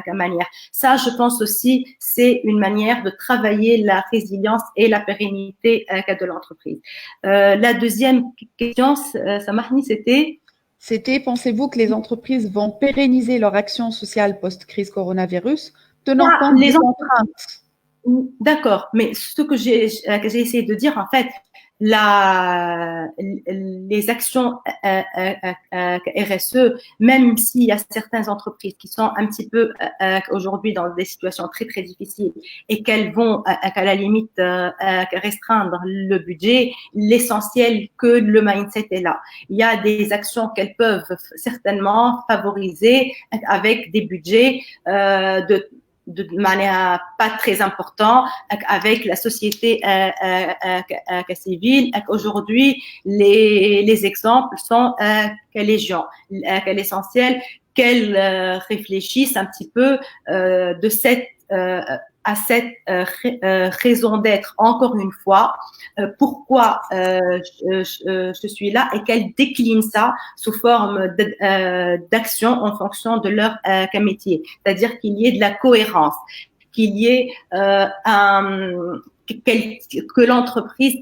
manière. Ça, je pense aussi, c'est une manière de travailler la résilience et la pérennité de l'entreprise. La deuxième question, Samahni, C'était, pensez-vous que les entreprises vont pérenniser leur action sociale post-crise coronavirus, tenant compte des contraintes. D'accord, mais ce que j'ai essayé de dire, en fait, les actions RSE, même s'il y a certaines entreprises qui sont un petit peu aujourd'hui dans des situations très très difficiles et qu'elles vont à la limite restreindre le budget, l'essentiel que le mindset est là. Il y a des actions qu'elles peuvent certainement favoriser avec des budgets de manière pas très importante avec la société civile. Aujourd'hui, les exemples sont légion, l'essentiel qu'elles réfléchissent un petit peu de cette à cette raison d'être, encore une fois, pourquoi je suis là et qu'elles déclinent ça sous forme d'action en fonction de leur métier. C'est-à-dire qu'il y ait de la cohérence, qu'il y ait que l'entreprise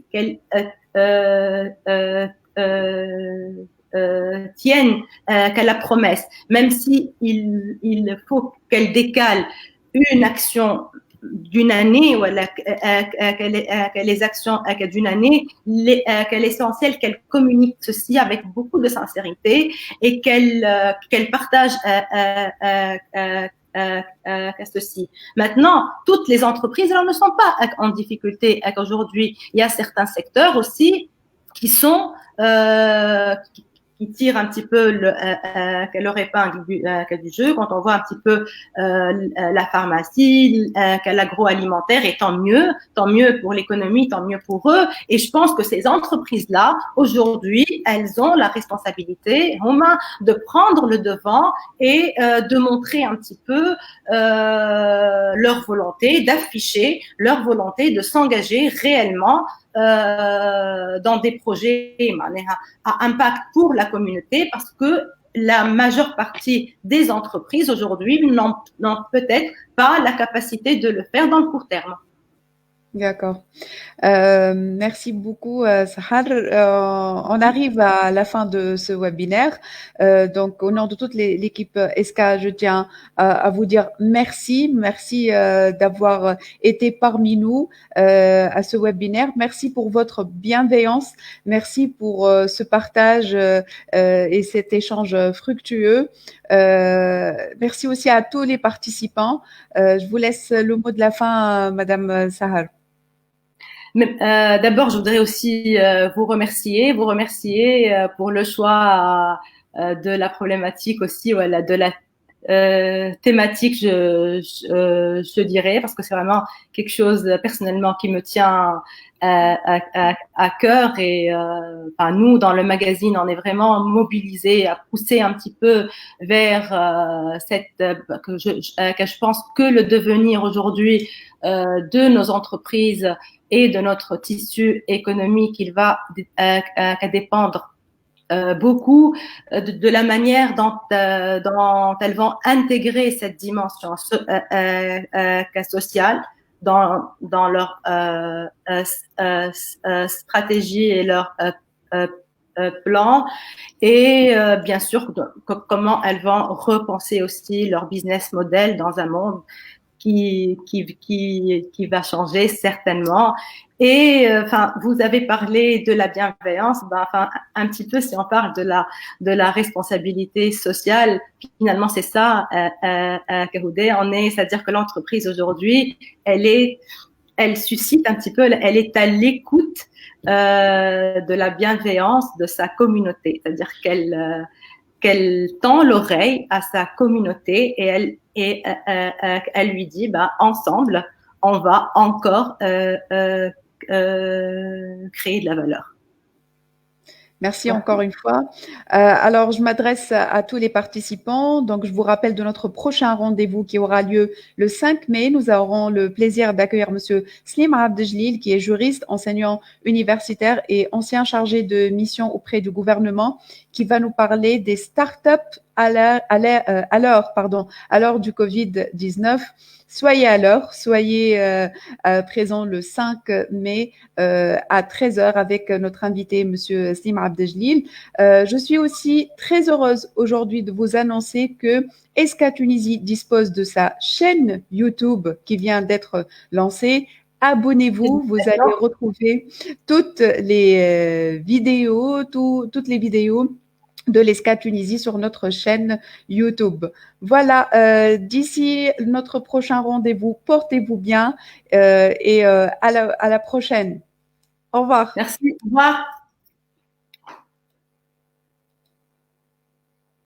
tienne qu'à la promesse, même si il faut qu'elle décale une action d'une année ou les actions d'une année, qu'elle est essentielle qu'elle communique ceci avec beaucoup de sincérité et qu'elle partage ceci. Maintenant, toutes les entreprises alors, ne sont pas en difficulté aujourd'hui. Il y a certains secteurs aussi qui sont qui tire un petit peu leur épingle du jeu. Quand on voit un petit peu la pharmacie, l'agroalimentaire, et tant mieux pour l'économie, tant mieux pour eux. Et je pense que ces entreprises-là, aujourd'hui, elles ont la responsabilité de prendre le devant et de montrer un petit peu leur volonté, d'afficher leur volonté de s'engager réellement dans des projets à impact pour la communauté, parce que la majeure partie des entreprises aujourd'hui n'ont peut-être pas la capacité de le faire dans le court terme. D'accord. Merci beaucoup, Sahar. On arrive à la fin de ce webinaire. Donc, au nom de toute l'équipe ESCA, je tiens à vous dire merci. Merci d'avoir été parmi nous à ce webinaire. Merci pour votre bienveillance. Merci pour ce partage et cet échange fructueux. Merci aussi à tous les participants. Je vous laisse le mot de la fin, Madame Sahar. D'abord, je voudrais aussi vous remercier pour le choix de la problématique aussi, de la thématique, je dirais, parce que c'est vraiment quelque chose personnellement qui me tient à cœur. Et nous, dans le magazine, on est vraiment mobilisés à pousser un petit peu vers que je pense que le devenir aujourd'hui de nos entreprises et de notre tissu économique, il va dépendre beaucoup de la manière dont elles vont intégrer cette dimension sociale dans leur stratégie et leur plan, et bien sûr comment elles vont repenser aussi leur business model dans un monde qui va changer certainement. Et vous avez parlé de la bienveillance, un petit peu si on parle de la responsabilité sociale, finalement c'est ça, Kahoudé, c'est-à-dire que l'entreprise aujourd'hui, elle suscite un petit peu, elle est à l'écoute de la bienveillance de sa communauté, c'est-à-dire qu'elle tend l'oreille à sa communauté et elle lui dit, ensemble, on va encore créer de la valeur. Merci encore une fois. Alors, je m'adresse à tous les participants. Donc, je vous rappelle de notre prochain rendez-vous qui aura lieu le 5 mai. Nous aurons le plaisir d'accueillir Monsieur Slim Abdeljelil, qui est juriste, enseignant universitaire et ancien chargé de mission auprès du gouvernement, qui va nous parler des startups à l'heure du Covid-19. Soyez à l'heure, soyez présents le 5 mai à 13 heures avec notre invité, Monsieur Slim Abdeljelil. Je suis aussi très heureuse aujourd'hui de vous annoncer que ESCA Tunisie dispose de sa chaîne YouTube qui vient d'être lancée. Abonnez-vous, vous allez retrouver toutes les vidéos, toutes les vidéos de l'ESCA Tunisie sur notre chaîne YouTube. Voilà, d'ici notre prochain rendez-vous, portez-vous bien et à la prochaine. Au revoir. Merci, au revoir.